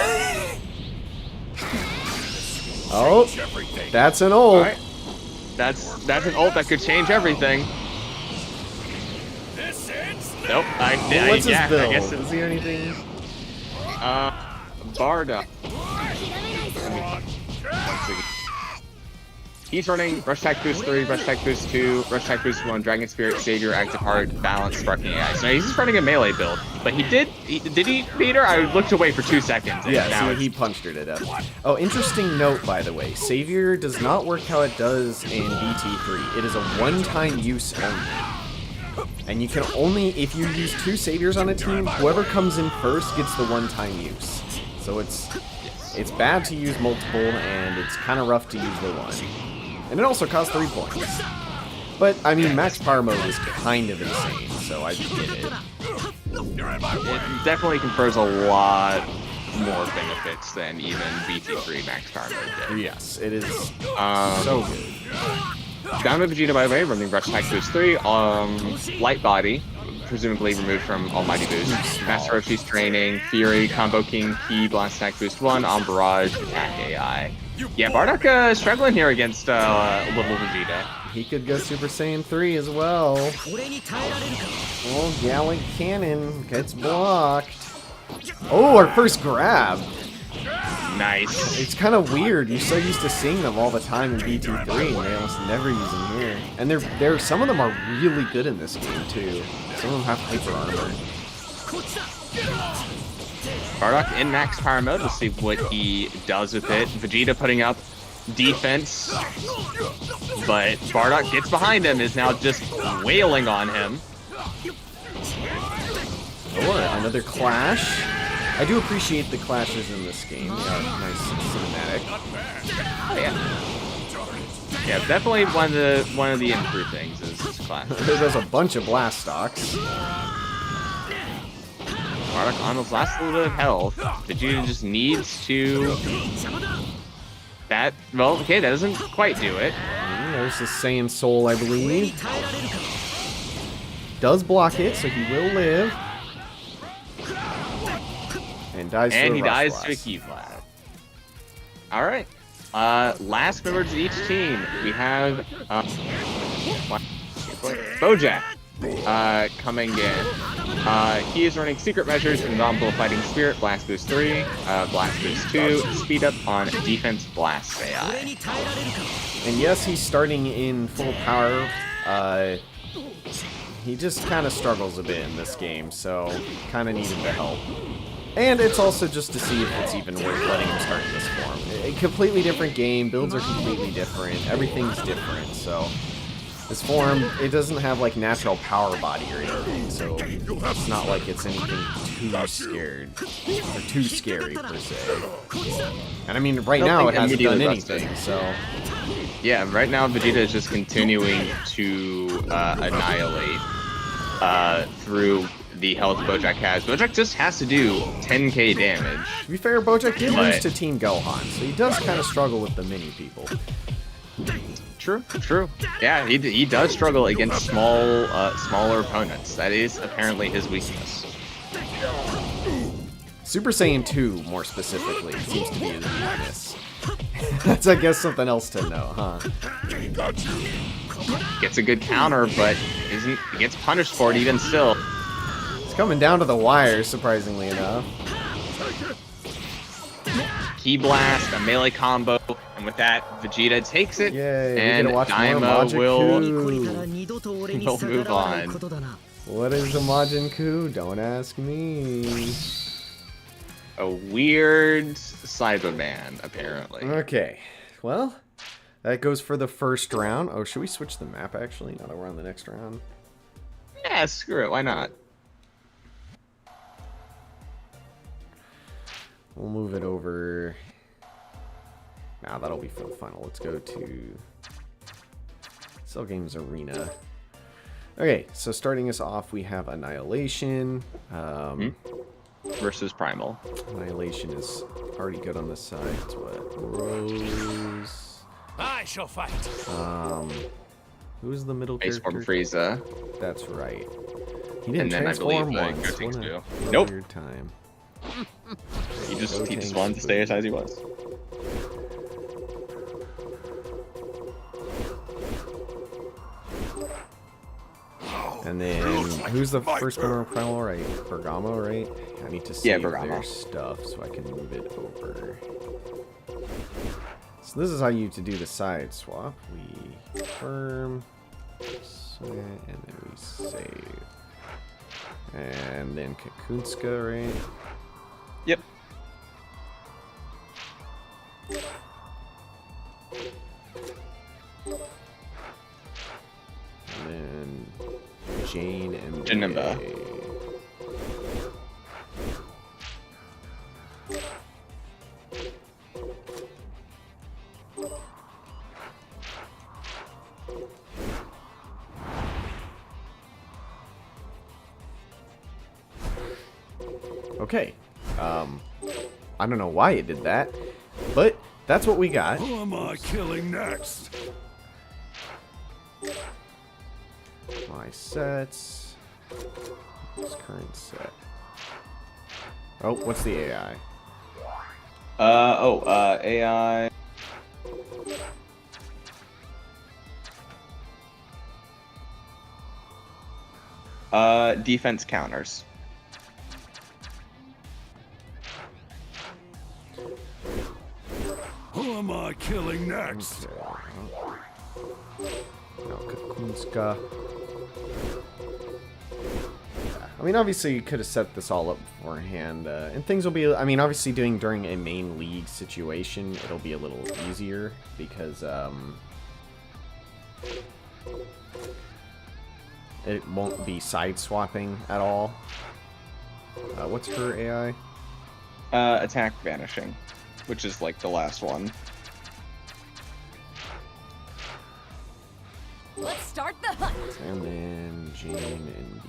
Oh, that's an ult. Alright. That's an ult that could change everything. Nope. What's his build? I guess Is he anything? Bardock. He's running Rush Attack Boost 3, Rush Attack Boost 2, Rush Attack Boost 1, Dragon Spirit, Savior, Active Heart, Balance, Sparking AI. So he's just running a melee build. But did he beat her? I looked away for 2 seconds. Yeah, now he punched her to death. Oh, interesting note, by the way. Savior does not work how it does in BT3. It is a one-time use only. And you can only, if you use 2 Saviors on a team, whoever comes in first gets the one-time use. So it's bad to use multiple, and it's kind of rough to use the one. And it also costs 3 points. But, I mean, max power mode is kind of insane, so I get it. It definitely confers a lot more benefits than even BT3 max power mode did. Yes, it is so good. Down to Vegeta, by the way, running Rush Attack Boost 3, Light Body, presumably removed from Almighty Boost. Master Roshi's Training, Fury, Combo King, Ki, Blast Attack Boost 1, on Barrage, Attack AI. Yeah, Bardock struggling here against little Vegeta. He could go Super Saiyan 3 as well. Oh, Gallic Cannon gets blocked. Oh, our first grab. Nice. It's kind of weird. You're so used to seeing them all the time in BT3, and they almost never use them here. And they're some of them are really good in this game too. Some of them have hyper armor. Bardock in max power mode. We'll see what he does with it. Vegeta putting up defense, but Bardock gets behind him, is now just wailing on him. Oh, another clash. I do appreciate the clashes in this game. They are nice cinematic. Oh yeah. Yeah, definitely one of the improved things is this clash. There's a bunch of blast stocks. Bardock on his last little bit of health. Vegeta just needs to... Well, okay, that doesn't quite do it. There's the Saiyan Soul, I believe. Does block it, so he will live. And dies and to a he Rush dies Blast. to a Ki Blast. Alright. Last members of each team. We have Bojack coming in. He is running Secret Measures, Indomitable Fighting Spirit, Blast Boost 3, Blast Boost 2, Speed Up on Defense, Blast AI. And yes, he's starting in full power. He just kind of struggles a bit in this game, so kind of needed the help. And it's also just to see if it's even worth letting him start in this form. A completely different game, builds are completely different, everything's different, so... This form, it doesn't have like natural power body or anything, so it's not like it's anything too scared, or too scary per se. And I mean, right now it hasn't done anything, so... Yeah, right now Vegeta is just continuing to annihilate through the health Bojack has. Bojack just has to do 10k damage. To be fair, Bojack did lose to Team Gohan, so he does kind of struggle with the mini people. True. Yeah, he does struggle against smaller opponents. That is apparently his weakness. Super Saiyan 2, more specifically, seems to be his weakness. That's, I guess, something else to know, huh? Gets a good counter, but gets punished for it even still. It's coming down to the wire, surprisingly enough. Ki Blast, a melee combo, and with that, Vegeta takes it, Yay, and Daima will move on. What is a Majin Ku? Don't ask me. A weird Cyberman, apparently. Okay, well, that goes for the first round. Oh, should we switch the map, actually, now that we're on the next round? Yeah, screw it, why not? We'll move it over. Nah, that'll be for the final. Let's go to Cell Games Arena. Okay, so starting us off, we have Annihilation. Versus Primal. Annihilation is already good on this side. It's what? Rose. I shall fight. Who's the middle Base character? form Frieza. That's right. He didn't And then I transform believe once. Gotenks What do. a Nope. weird time. He just wanted to stay as high as he was. And then, who's the first member of Primal, right? Bergamo, right? I need to save their stuff so I can move it over. So this is how you to do the side swap. We confirm, and then we save. And then Kakunska, right? Yep. And then Jane and Janemba. Okay. I don't know why it did that, but that's what we got. Who am I killing next? My sets. What's current set? Oh, what's the AI? AI. Defense counters. Who am I killing next? No, Kakunska. I mean, obviously, you could have set this all up beforehand, and things will be, I mean, obviously doing during a main league situation, it'll be a little easier, because, it won't be side-swapping at all. What's her AI? Attack vanishing, which is like the last one. Let's start the hunt. And then Jane and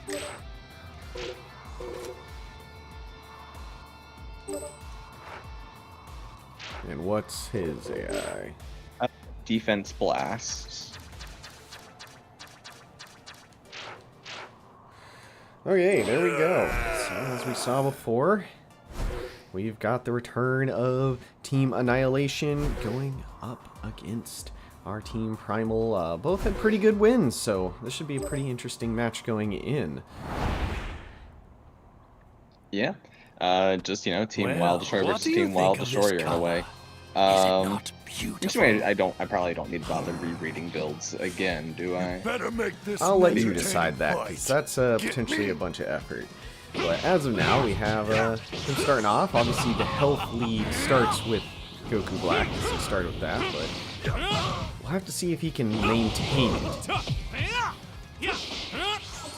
BA. And what's his AI? Defense blasts. Okay, there we go. So, as we saw before, we've got the return of Team Annihilation going up against our Team Primal. Both had pretty good wins, so this should be a pretty interesting match going in. Yeah. Just, you know, Team Well, Wild Destroyer what versus do you Team Wild think of Destroyer this in a way. not beautiful? I probably don't need to bother rereading builds again, do I? Better make this I'll let you entertaining decide that, fight. because that's potentially a bunch of effort. But as of now, we have him starting off. Obviously, the health lead starts with Goku Black, so start with that, but we'll have to see if he can maintain it.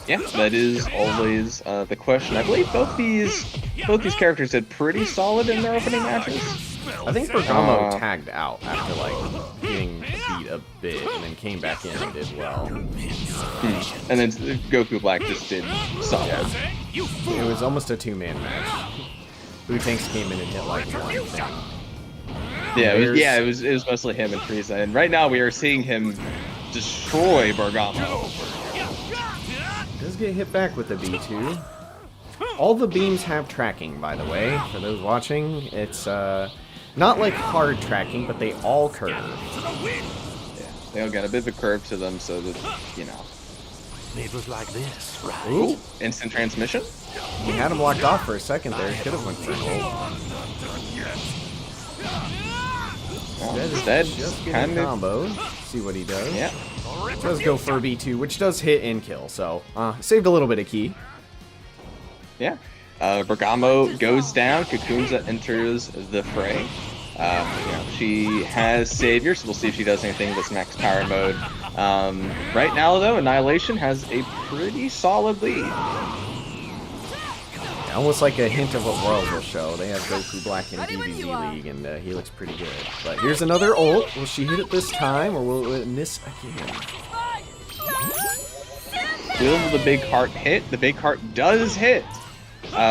Yeah, that is always the question. I believe both these characters did pretty solid in their opening matches. I think Bergamo tagged out after, like, getting beat a bit, and then came back in and did well. And then Goku Black just did solid. It was almost a two-man match. Wu-Tanks came in and hit, like, one thing. Yeah, it was mostly him and Frieza, and right now we are seeing him destroy Bergamo. Does get hit back with the B2. All the beams have tracking, by the way, for those watching. It's not like hard tracking, but they all curve. Yeah, they all got a bit of a curve to them, so that, you know. It was like this, right? Ooh, instant transmission? He had him locked off for a second there. Could have went for an ult. Instead, Just get kind a of. combo. See what he does. Yeah. Does go for a B2, which does hit and kill, so saved a little bit of ki. Yeah. Bergamo goes down. Kakunza enters the fray. You know, she has Savior, so we'll see if she does anything with this max power mode. Right now, though, Annihilation has a pretty solid lead. Yeah, almost like a hint of what Worlds will show. They have Goku Black in DBZ League, and he looks pretty good. But here's another ult. Will she hit it this time, or will it miss again? Will the big heart hit? The big heart does hit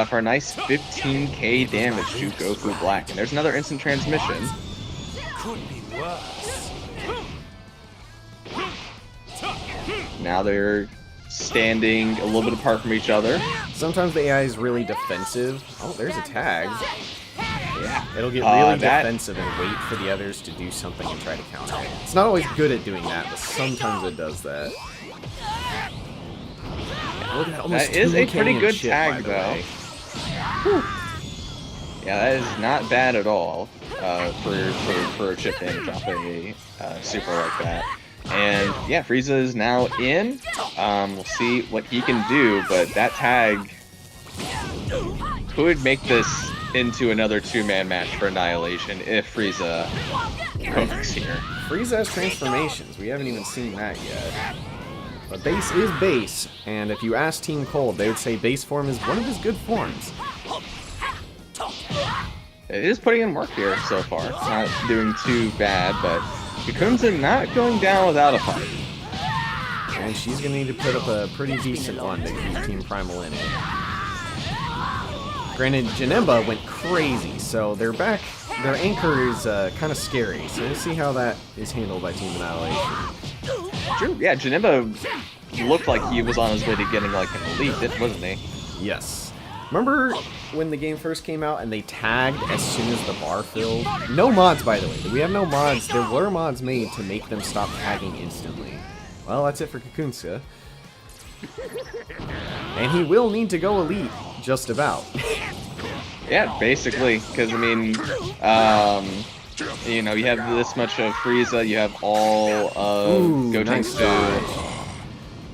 for a nice 15k damage to Goku Black. And there's another instant transmission. Could be worse. Now they're standing a little bit apart from each other. Sometimes the AI is really defensive. Oh, there's a tag. Yeah. It'll get really defensive and wait for the others to do something and try to counter it. It's not always good at doing that, but sometimes it does that. Look at that, almost That is a pretty 2K good chip, tag, by the though. way. Yeah, that is not bad at all for a chip in to drop a super like that. And yeah, Frieza is now in. We'll see what he can do, but that tag could make this into another two-man match for Annihilation if Frieza cooks here. Frieza has transformations. We haven't even seen that yet. But base is base, and if you ask Team Cold, they would say base form is one of his good forms. It is putting in work here so far. It's not doing too bad, but Kakunza not going down without a fight. And she's going to need to put up a pretty decent one to keep Team Primal in it. Granted, Janemba went crazy, so their anchor is kind of scary. So we'll see how that is handled by Team Annihilation. True, yeah, Janemba looked like he was on his way to getting like an elite, wasn't he? Yes. Remember when the game first came out and they tagged as soon as the bar filled? No mods, by the way. We have no mods. There were mods made to make them stop tagging instantly. Well, that's it for Kakunsa. And he will need to go elite, just about. Yeah, basically, because I mean, you know, you have this much of Frieza, you have all of Gotenks nice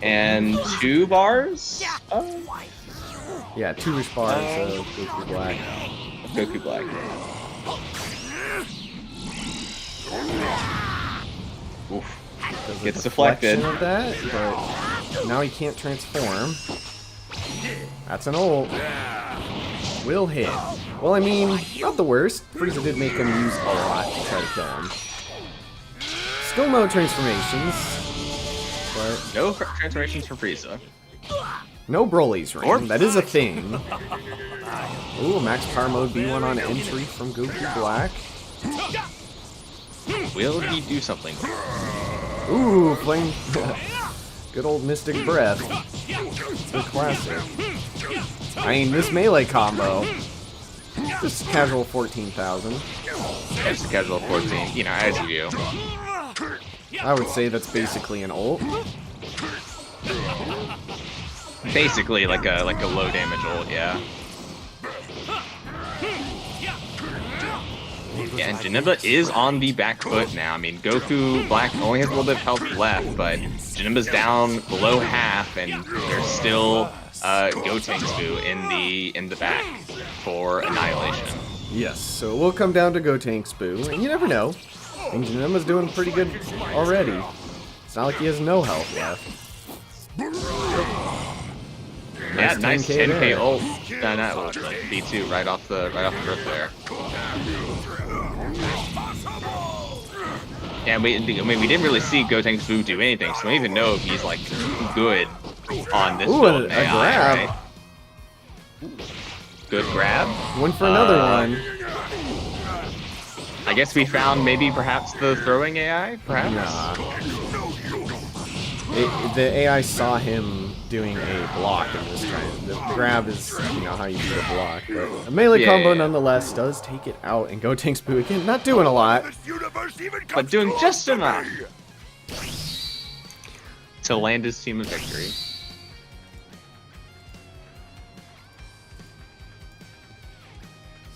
and 2 bars? Yeah, 2-ish bars of Goku Black. Goku Black. Oof. Gets deflected. Of that, but now he can't transform. That's an ult. Will hit. Well, I mean, not the worst. Frieza did make him use a lot to try to kill him. Still no transformations. But No transformations for Frieza. no Broly's ring. That is a thing. Ooh, max power mode B1 on entry from Goku Black. Will he do something? Ooh, playing good old Mystic Breath. It's a classic. I mean, this melee combo. Just casual 14,000. It's a casual 14, you know, as you do. I would say that's basically an ult. Basically, like a low damage ult, yeah. Yeah, and Janemba is on the back foot now. I mean, Goku Black only has a little bit of health left, but Janemba's down below half, and there's still Gotenks in the back for Annihilation. Yes, so we'll come down to Gotenks Boo, and you never know. I think Janemba's doing pretty good already. It's not like he has no health left. Yeah, nice 10K there. ult. Not ult, like B2 right off the rip there. Yeah, we didn't really see Gotenks Boo do anything, so we don't even know if he's like good on this build. A grab. Right? Good grab. Went for another one. I guess we found maybe perhaps the throwing AI, perhaps? Nah. The AI saw him doing a block in this time. The grab is, you know, how you do a block. But a melee combo nonetheless does take it out, and Gotenks Boo again, not doing a lot. But doing just enough to land his team a victory.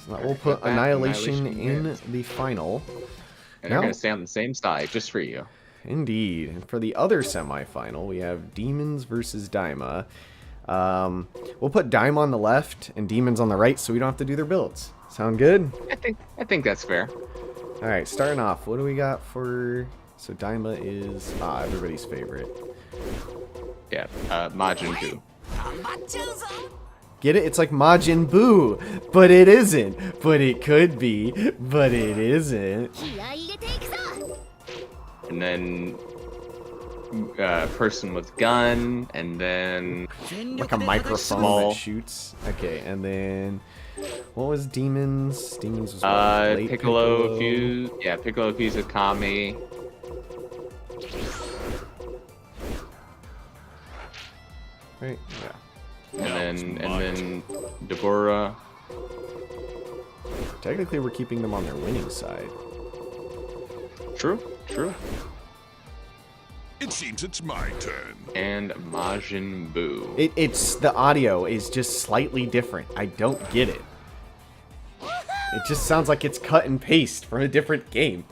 So that will put Annihilation in the final. And they're going to stay on the same side, just for you. Indeed. And for the other semifinal, we have Demons versus Daima. We'll put Daima on the left and Demons on the right so we don't have to do their builds. Sound good? I think that's fair. Alright, starting off, what do we got for... So Daima is everybody's favorite. Yeah, Majin Buu. Get it? It's like Majin Buu, but it isn't. But it could be, but it isn't. And then person with gun, and then Like a microphone that shoots. Okay, and then what was Demons? Demons was what? Late Piccolo fuse. Yeah, Piccolo fuse with Kami. right? Yeah. And then Deborah. Technically, we're keeping them on their winning side. True. It seems it's my turn. And Majin Buu. It's the audio is just slightly different. I don't get it. It just sounds like it's cut and paste from a different game,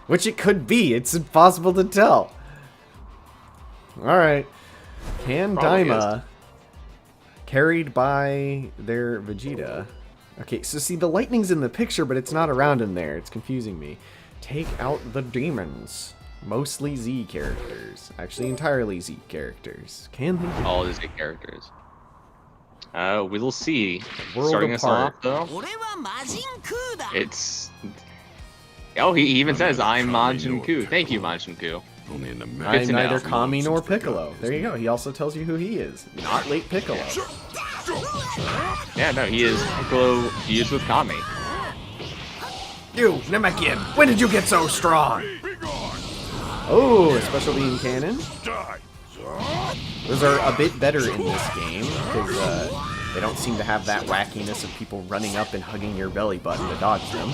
which it could be. It's impossible to tell. All right, Daima carried by their Vegeta. Okay, so see the lightning's in the picture, but it's not around in there. It's confusing me. Take out the demons. Mostly Z characters. Actually, entirely Z characters. Can they? All the Z characters. We'll see. World Starting us apart. off, though, it's... Oh, he even says, I'm Majin Buu. Thank you, Majin Buu. Only in the I'm to neither know. Kami nor Piccolo. There you go. He also tells you who he is. Not late Piccolo. Yeah, no, he is Piccolo fused with Kami. You, Namekian, when did you get so strong? Oh, a special beam cannon. Those are a bit better in this game because they don't seem to have that wackiness of people running up and hugging your belly button to dodge them.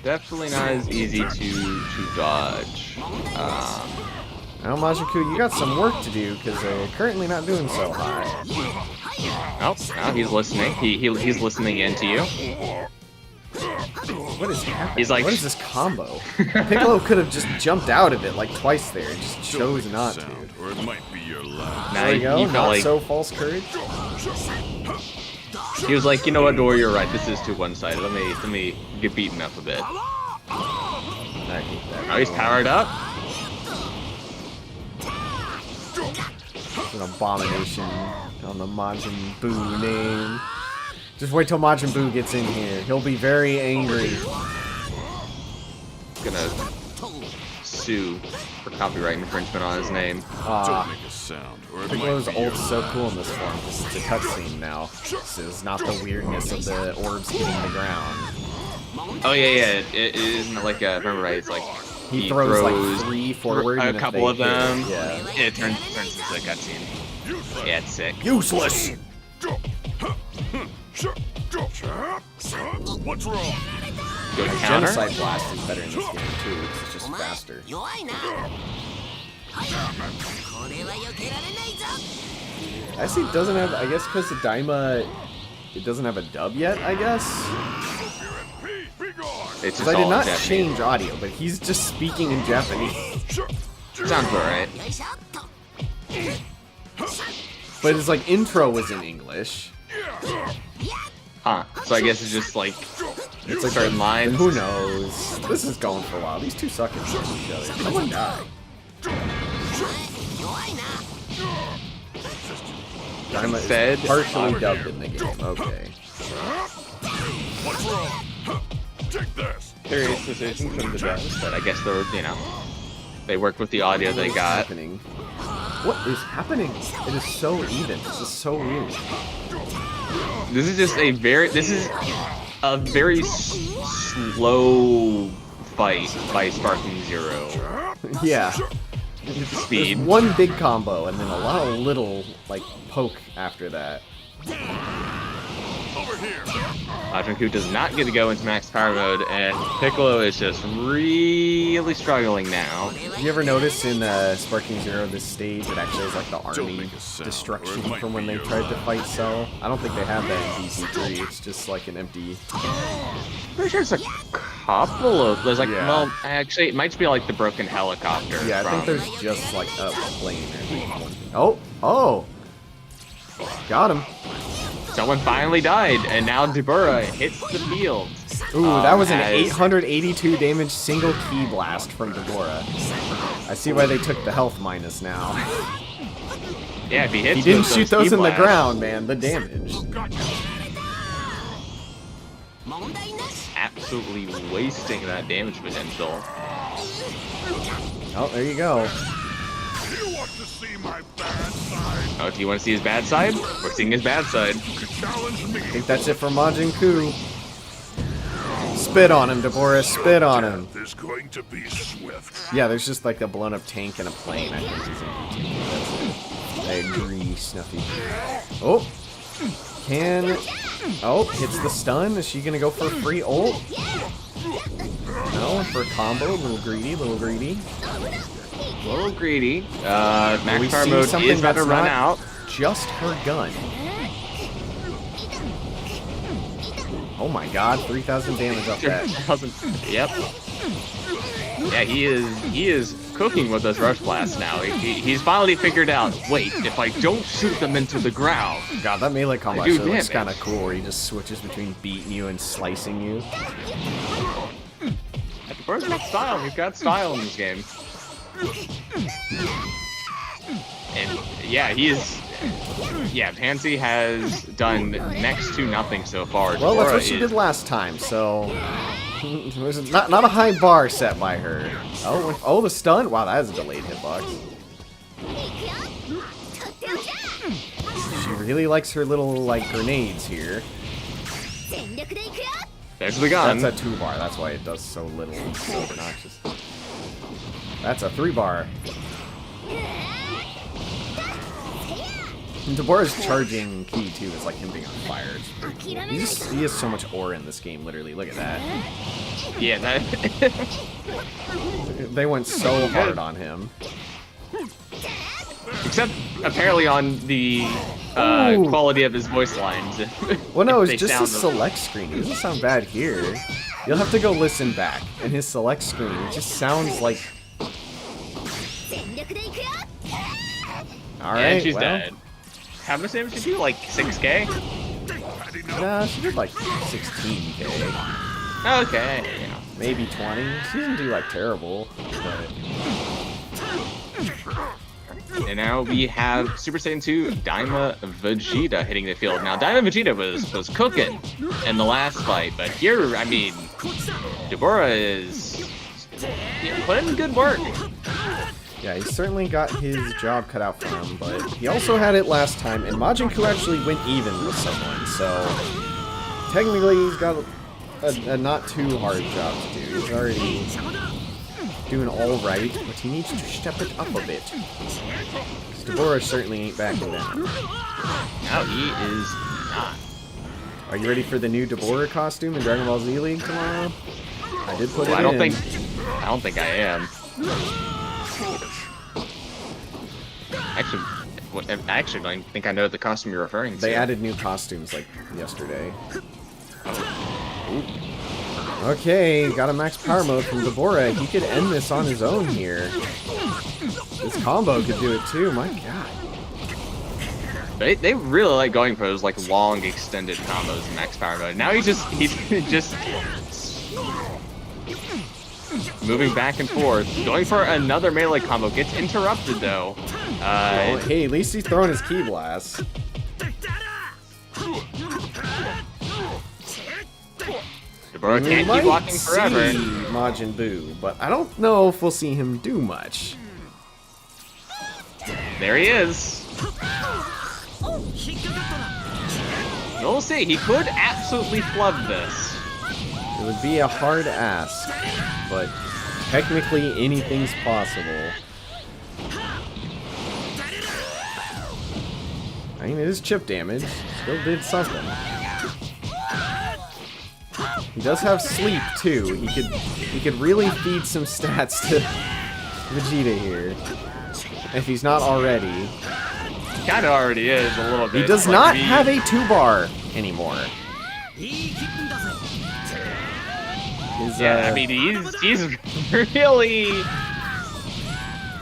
Definitely not as easy to dodge. Now, Majin-Buu, you got some work to do because they're currently not doing so high. Oh, now he's listening. He's listening in to you. What is happening? He's like- what is this combo? Piccolo could have just jumped out of it like twice there and just chose not to. Or it might be your last. Now There you go. he felt Not like so false courage. he was like, you know what, Dora, you're right. This is too one-sided. Let me get beaten up a bit. I hate that. Now he's powered up. It's an abomination on the Majin Buu name. Just wait till Majin Buu gets in here. He'll be very angry. Gonna sue for copyright infringement on his name. Don't make a sound, or it Piccolo's might be your ult's so cool in this form because it's a cutscene now. This is not the weirdness of the orbs hitting the ground. Oh yeah. It isn't like remember right? It's like He throws like 3 forward. a and if couple they of them. hit, yeah. It turns into a cutscene. Yeah, it's sick. Useless. What's wrong? Go to counter. Genocide Blast is better in this game too. It's just faster. Actually, it doesn't have. I guess because the Daima, it doesn't have a dub yet. I guess. It's Because just I did all not Japanese. change audio, but he's just speaking in Japanese. Sounds alright. But his like intro was in English. Huh. So I guess it's just like It's like certain lines. Who knows? This is going for a while. These two suck at each other. Someone die. Daima is Said partially dubbed in the game. Okay. What's wrong? Take this. Curious decision from the devs, but I guess they're, they worked with the audio they What's got. happening? What is happening? It is so even. This is so weird. This is just a very slow fight by Sparking Zero. Yeah. Speed. There's one big combo and then a lot of little like poke after that. Over here. Majin Buu does not get to go into max power mode, and Piccolo is just really struggling now. You ever notice in Sparking Zero this stage it actually has like the army make a sound, destruction or it might from when be they your tried to fight Cell? I don't think they have that in DC3. It's just like an empty. Pretty sure it's a couple of. There's like, Yeah. well, actually, it might be like the broken helicopter. Yeah, I think from- there's just like a plane or one. Oh! Got him. Someone finally died, and now Deborah hits the field. Ooh, that was an as- 882 damage single key blast from Deborah. I see why they took the health minus now. Yeah, if he hits He didn't with shoot those key in the blasts, ground, man. The damage. absolutely wasting that damage potential. Oh, there you go. You want to see my bad side? Oh, do you want to see his bad side? We're seeing his bad side. Challenge me. I think that's it for Majin Buu. Spit on him, Deborah. Spit on him. Death is going to be swift. Yeah, there's just like a blown up tank and a plane. I think he's in. That's it. snuffy. Oh! Oh, hits the stun. Is she gonna go for a free ult? No, for a combo. A little greedy, a little greedy. A little greedy. Max we power see mode something is about to that's run not out. Just her gun. Oh my god, 3,000 damage off that. 3,000. Yep. Yeah, he is cooking with those rush blasts now. He's finally figured out, wait, if I don't shoot them into the ground. God, that melee combo I do actually looks damage. kind of cool, where he just switches between beating you and slicing you. Where's got style? He's got style in this game. And yeah, Pansy has done next to nothing so far. Well, that's Dora what she did last time, so it was not a high bar set by her. Oh, the stun! Wow, that is a delayed hitbox. She really likes her little, like, grenades here. There's the gun. That's a 2-bar, that's why it does so little. It's so obnoxious. That's a 3-bar. And Deborah's charging key, too, is like him being on fire. It's pretty cool. He has so much aura in this game, literally. Look at that. Yeah, that. They went so hard on him. Except apparently on the quality of his voice lines. Well, no, it's They just sound his select screen. It doesn't sound bad here. You'll have to go listen back. And his select screen, it just sounds like... Alright, And she's well, dead. How much damage did she do? Like 6k? Nah, she did like 16k. Okay. Maybe 20. She doesn't do like terrible. But... And now we have Super Saiyan 2 Daima Vegeta hitting the field. Now Daima Vegeta was cooking in the last fight, but here, I mean, Deborah is putting in good work. Yeah, he certainly got his job cut out for him, but he also had it last time, and Majin-Ku actually went even with someone, so technically he's got a not too hard job to do. He's already doing all right, but he needs to step it up a bit. Because Deborah certainly ain't backing down. No, he is not. Are you ready for the new Deborah costume in Dragon Ball Z League tomorrow? I did put it in. I don't think I am. I actually don't think I know the costume you're referring to. They added new costumes like yesterday. Okay, got a max power mode from Deborah. He could end this on his own here. This combo could do it too, my god. They really like going for those like long extended combos in max power mode. Now he's just moving back and forth, going for another melee combo. Gets interrupted though. Well, hey, at least he's throwing his ki blast. Deborah can't keep walking forever. See Majin Buu, but I don't know if we'll see him do much. There he is. We'll see. He could absolutely flub this. It would be a hard ask, but technically anything's possible. I mean, it is chip damage. Still did something. He does have sleep too. He could really feed some stats to Vegeta here, if he's not already. Kind of already is a little bit. He does not have a 2-bar anymore. Yeah, I mean he's really.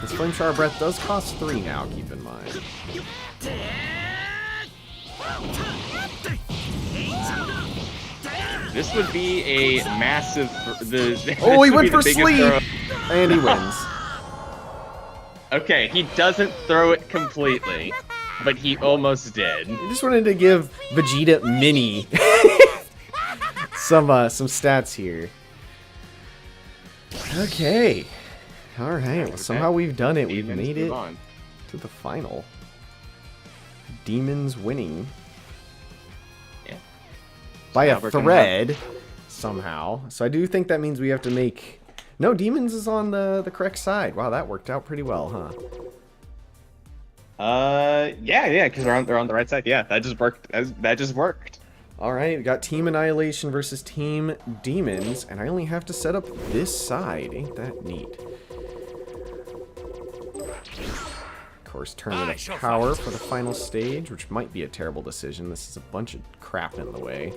His Flame Shower Breath does cost 3 now. Keep in mind. This would be a massive. Oh, he went for sleep, and he wins. Okay, he doesn't throw it completely, but he almost did. I just wanted to give Vegeta Mini some stats here. Okay, all right. Well, somehow we've done it. We've made it to the final. Demons winning. Yeah. By a thread somehow. So I do think that means we have to make. No, Demons is on the correct side. Wow, that worked out pretty well, huh? Yeah, because they're on the right side. Yeah, that just worked. That just worked. All right, we got Team Annihilation versus Team Demons, and I only have to set up this side. Ain't that neat? Of course, tournament of power for the final stage, which might be a terrible decision. This is a bunch of crap in the way.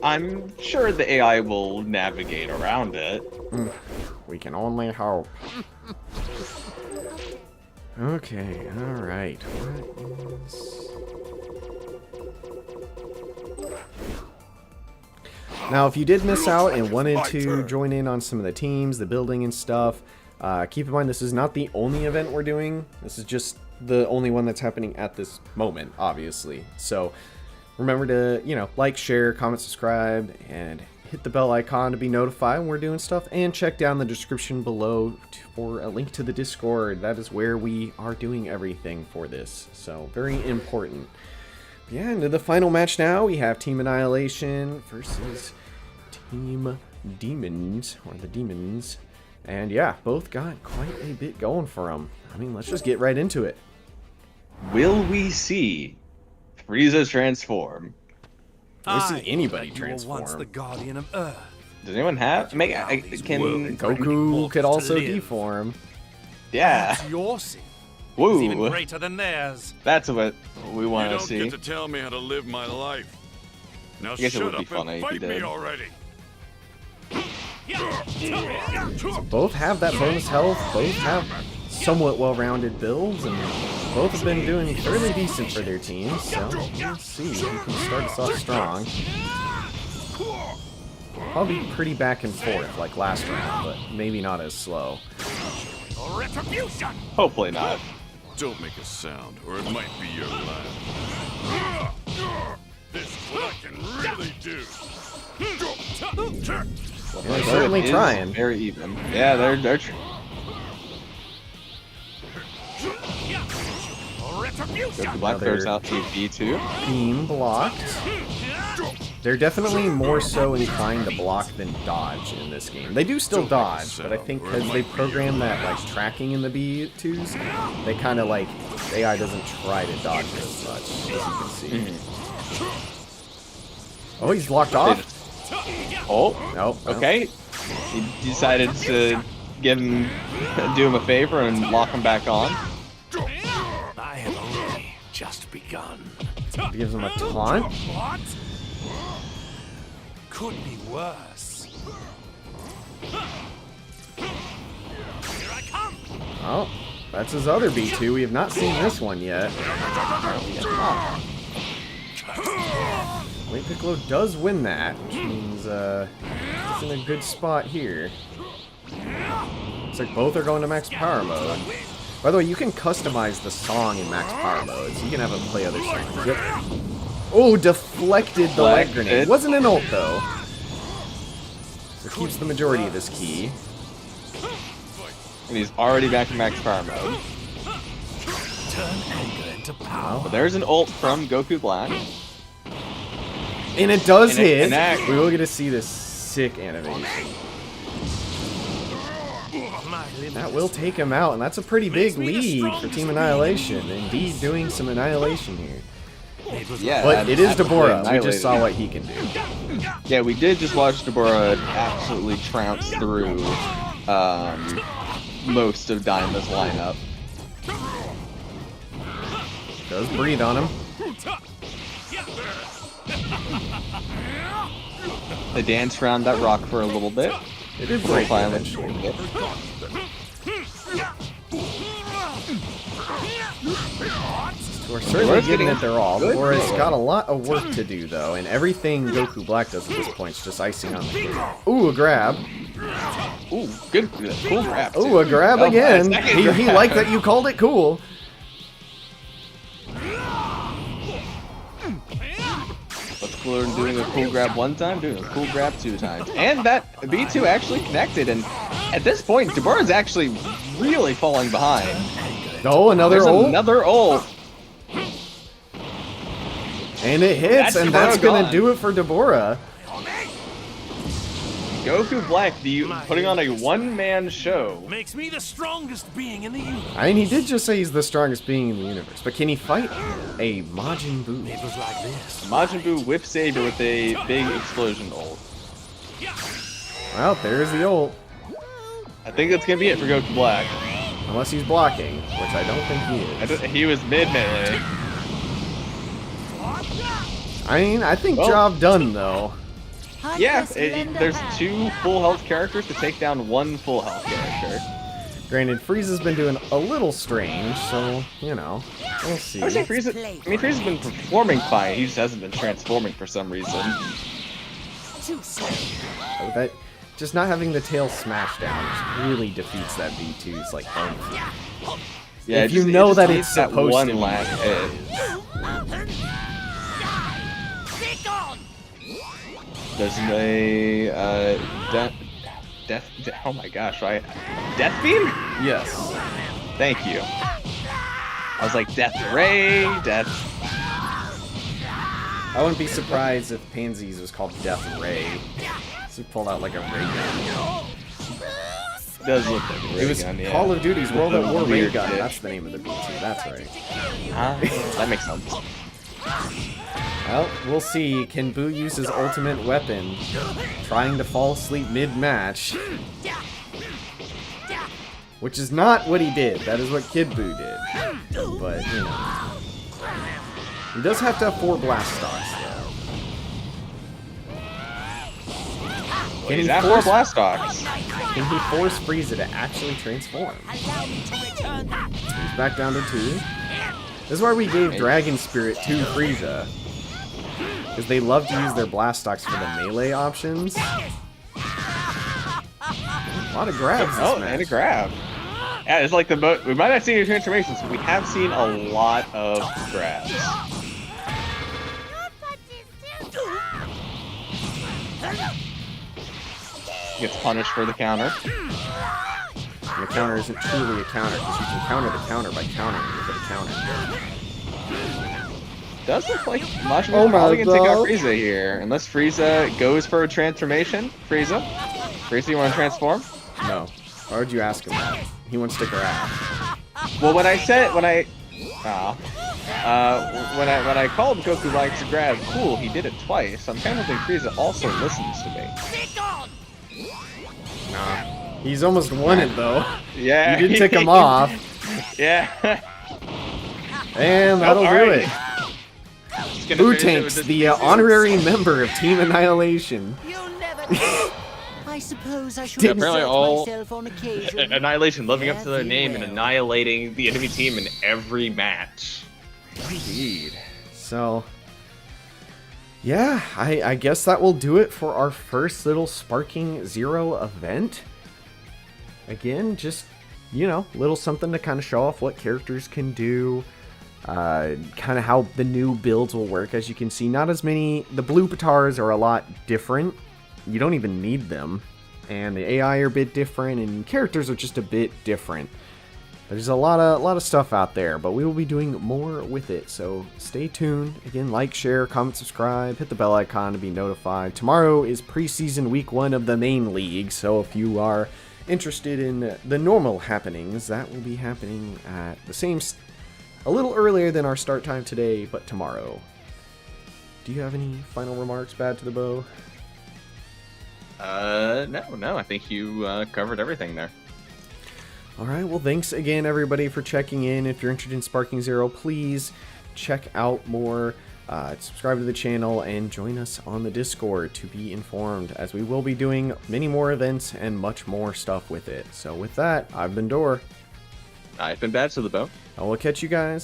I'm sure the AI will navigate around it. We can only hope. Okay, alright. What is... Now, if you did miss out and wanted to join in on some of the teams, the building and stuff, keep in mind this is not the only event we're doing. This is just the only one that's happening at this moment, obviously. So remember to, you know, like, share, comment, subscribe, and hit the bell icon to be notified when we're doing stuff. And check down the description below for a link to the Discord. That is where we are doing everything for this. So very important. Yeah, into the final match now. We have Team Annihilation versus Team Demons, or the Demons. And yeah, both got quite a bit going for them. I mean, let's just get right into it. Will we see Frieza transform? I don't see anybody transform. Once the guardian of Earth. Does anyone have? Can Goku could also deform. Yeah. That's your sin. Woo. It's even greater than theirs. That's what we You want to don't see. get to tell me how to live my life. Now guess it shut would be up funny and if he fight me did. already. Both have that bonus health, both have somewhat well-rounded builds, and both have been doing fairly decent for their teams, so we'll see who can start us off strong. Probably pretty back and forth like last round, but maybe not as slow. Retribution. Hopefully not. Don't make a sound, or it might be your last. This is what I can really do. Yeah, they're certainly It is trying. Very even. Yeah, they're Retribution. Black Another- throws out to B2. Beam blocked. They're definitely more so inclined to block than dodge in this game. They do still dodge, but I think because they program that like tracking in the B2s, they kind of like, the AI doesn't try to dodge it as much, as you can see. Oh, he's locked off? Oh, Nope. No. okay. He decided to give him, do him a favor and lock him back on. I have only just begun. He gives him a taunt. What? Could be worse. Here I come. Oh, that's his other B2. We have not seen this one yet. Late Piccolo does win that, which means he's in a good spot here. Looks like both are going to max power mode. By the way, you can customize the song in max power mode, so you can have it play other songs. Yep. Oh, deflected the leg grenade. Wasn't an ult, though. So it keeps the majority of his ki. And he's already back in max power mode. Turn anger into power. But there's an ult from Goku Black. And it does And it hit. connects. We will get to see this sick animation. That will take him out, and that's a pretty big lead for Team Annihilation. Indeed, doing some annihilation here. Yeah, But it is absolutely Deborah. We just saw annihilated. what he can do. Yeah, we did just watch Deborah absolutely trounce through most of Dyna's lineup. Does breathe on him. They danced around that rock for a little bit. It did We'll break finally eventually. it. We're certainly Deborah's giving getting it their all. good Deborah's control. got a lot of work to do, though, and everything Goku Black does at this point is just icing on the cake. Ooh, a grab. Ooh, good, cool grab. Ooh, a grab Oh, again. my second He grab. liked that you called it cool. Let's cooler than doing a cool grab one time, doing a cool grab two times. And that B2 actually connected, and at this point, Deborah's actually really falling behind. Oh, another There's ult. another ult. And it hits, That's and Deborah that's going to gone. do it for Deborah. Goku Black, putting on a one-man show. Makes me the strongest being in the universe. I mean, he did just say he's the strongest being in the universe, but can he fight a Majin Buu? It was like this. Majin Buu whip saber with a big explosion ult. Well, there's the ult. I think that's gonna be it for Goku Black. Unless he's blocking, which I don't think he is. He was mid melee. I mean, I think job done, though. Yeah, there's 2 full health characters to take down 1 full health character. Granted, Frieza's been doing a little strange, so, you know, we'll see. I would say Frieza's been performing fine, he just hasn't been transforming for some reason. Oh, that, just not having the tail smash down just really defeats that V2's, like, oomph. Yeah, if you know that it's that supposed one to be. last hit. There's a death. Oh my gosh, right? Death beam? Yes. Thank you. I was like Death Ray, Death. I wouldn't be surprised if Pansy's was called Death Ray. So he pulled out like a ray gun. Does look like a ray It was gun, yeah. Call of Duty's World at War ray Weird gun. tip. That's the name of the V2. That's right. That makes sense. Well, we'll see. Can Buu use his ultimate weapon, trying to fall asleep mid-match? Which is not what he did. That is what Kid Buu did. But, you know. He does have to have 4 blast stocks, though. He's at 4 blast stocks. Can he force Frieza to actually transform? He's back down to 2. This is why we gave Dragon Spirit to Frieza. Because they love to use their blast stocks for the melee options. A lot of grabs this match. And a grab. Yeah, it's like we might not see any transformations, but we have seen a lot of grabs. Gets punished for the counter. And the counter isn't truly a counter, because you can counter the counter by countering with a counter. Does look like Majin Buu probably gonna take out Frieza here, unless Frieza goes for a transformation. Frieza, you want to transform? No. Why would you ask him that? He wants to grab. Well, when I called Goku Black to grab, cool, he did it twice. I'm kind of hoping Frieza also listens to me. Nah. He's almost won it, though. Yeah. You did tick him off. Yeah. And that'll do it. Buu Tanks, the honorary member of Team Annihilation. You'll never I suppose I should Yeah, apparently all myself on occasion. Annihilation living up to their name and annihilating the enemy team in every match. Indeed. So, yeah, I guess that will do it for our first little Sparking Zero event. Again, just, you know, little something to kind of show off what characters can do. Kind of how the new builds will work. As you can see, not as many. The blue Patars are a lot different. You don't even need them. And the AI are a bit different, and characters are just a bit different. There's a lot of stuff out there, but we will be doing more with it. So stay tuned. Again, like, share, comment, subscribe, hit the bell icon to be notified. Tomorrow is preseason week 1 of the main league, so if you are interested in the normal happenings, that will be happening at the same a little earlier than our start time today, but tomorrow. Do you have any final remarks, Bad to the Bow? No, I think you covered everything there. Alright, well thanks again everybody for checking in. If you're interested in Sparking Zero, please check out more, subscribe to the channel, and join us on the Discord to be informed, as we will be doing many more events and much more stuff with it. So with that, I've been Dor. I've been Bad to the Bow. I will catch you guys